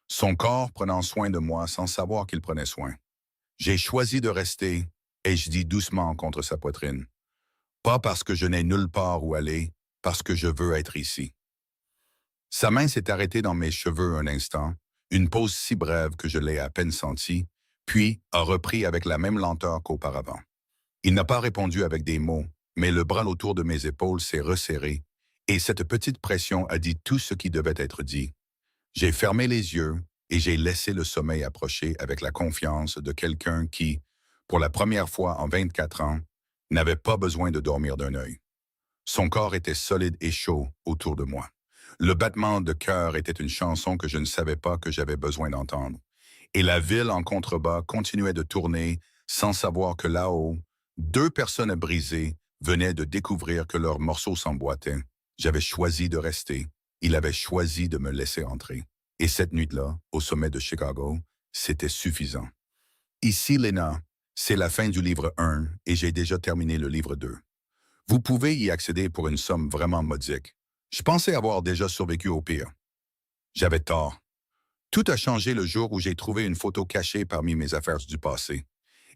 Son corps prenant soin de moi sans savoir qu'il prenait soin. J'ai choisi de rester, ai-je dit doucement contre sa poitrine. Pas parce que je n'ai nulle part où aller, parce que je veux être ici. Sa main s'est arrêtée dans mes cheveux un instant, une pause si brève que je l'ai à peine sentie, puis a repris avec la même lenteur qu'auparavant. Il n'a pas répondu avec des mots, mais le bras autour de mes épaules s'est resserré, et cette petite pression a dit tout ce qui devait être dit. J'ai fermé les yeux et j'ai laissé le sommeil approcher avec la confiance de quelqu'un qui, pour la première fois en 24 ans, n'avait pas besoin de dormir d'un œil. Son corps était solide et chaud autour de moi. Le battement de cœur était une chanson que je ne savais pas que j'avais besoin d'entendre. Et la ville en contrebas continuait de tourner sans savoir que là-haut, deux personnes brisées venaient de découvrir que leur morceau s'emboîtait. J'avais choisi de rester. Il avait choisi de me laisser entrer. Et cette nuit-là, au sommet de Chicago, c'était suffisant. Ici, Lena, c'est la fin du livre 1 et j'ai déjà terminé le livre 2. Vous pouvez y accéder pour une somme vraiment modique. Je pensais avoir déjà survécu au pire. J'avais tort. Tout a changé le jour où j'ai trouvé une photo cachée parmi mes affaires du passé.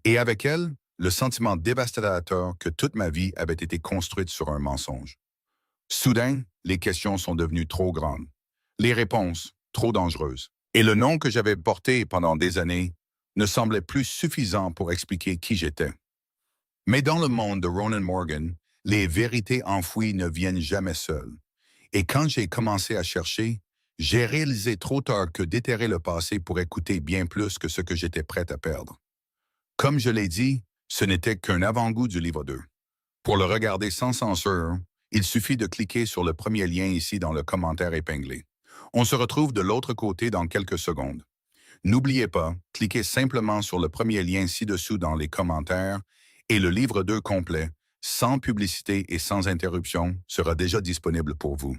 Et avec elle, le sentiment dévastateur que toute ma vie avait été construite sur un mensonge. Soudain, les questions sont devenues trop grandes. Les réponses, trop dangereuses. Et le nom que j'avais porté pendant des années ne semblait plus suffisant pour expliquer qui j'étais. Mais dans le monde de Ronan Morgan, les vérités enfouies ne viennent jamais seules. Et quand j'ai commencé à chercher, j'ai réalisé trop tard que déterrer le passé pourrait coûter bien plus que ce que j'étais prêt à perdre. Comme je l'ai dit, ce n'était qu'un avant-goût du livre 2. Pour le regarder sans censure, il suffit de cliquer sur le premier lien ici dans le commentaire épinglé. On se retrouve de l'autre côté dans quelques secondes. N'oubliez pas, cliquez simplement sur le premier lien ci-dessous dans les commentaires et le livre 2 complet, sans publicité et sans interruption, sera déjà disponible pour vous.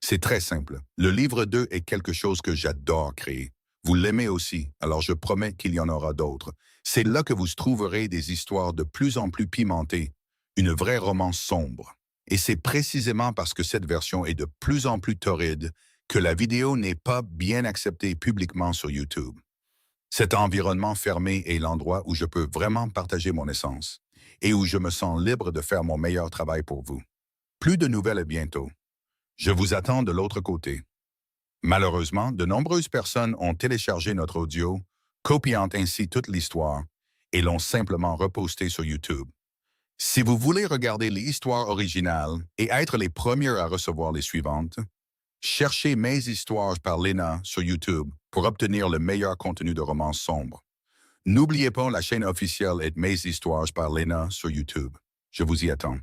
C'est très simple. Le livre 2 est quelque chose que j'adore créer. Vous l'aimez aussi, alors je promets qu'il y en aura d'autres. C'est là que vous trouverez des histoires de plus en plus pimentées, une vraie romance sombre. Et c'est précisément parce que cette version est de plus en plus torride que la vidéo n'est pas bien acceptée publiquement sur YouTube. Cet environnement fermé est l'endroit où je peux vraiment partager mon essence et où je me sens libre de faire mon meilleur travail pour vous. Plus de nouvelles bientôt. Je vous attends de l'autre côté. Malheureusement, de nombreuses personnes ont téléchargé notre audio, copiant ainsi toute l'histoire, et l'ont simplement reposté sur YouTube. Si vous voulez regarder l'histoire originale et être les premiers à recevoir les suivantes, cherchez Mes histoires par Lena sur YouTube pour obtenir le meilleur contenu de romance sombre. N'oubliez pas la chaîne officielle est Mes histoires par Lena sur YouTube. Je vous y attends.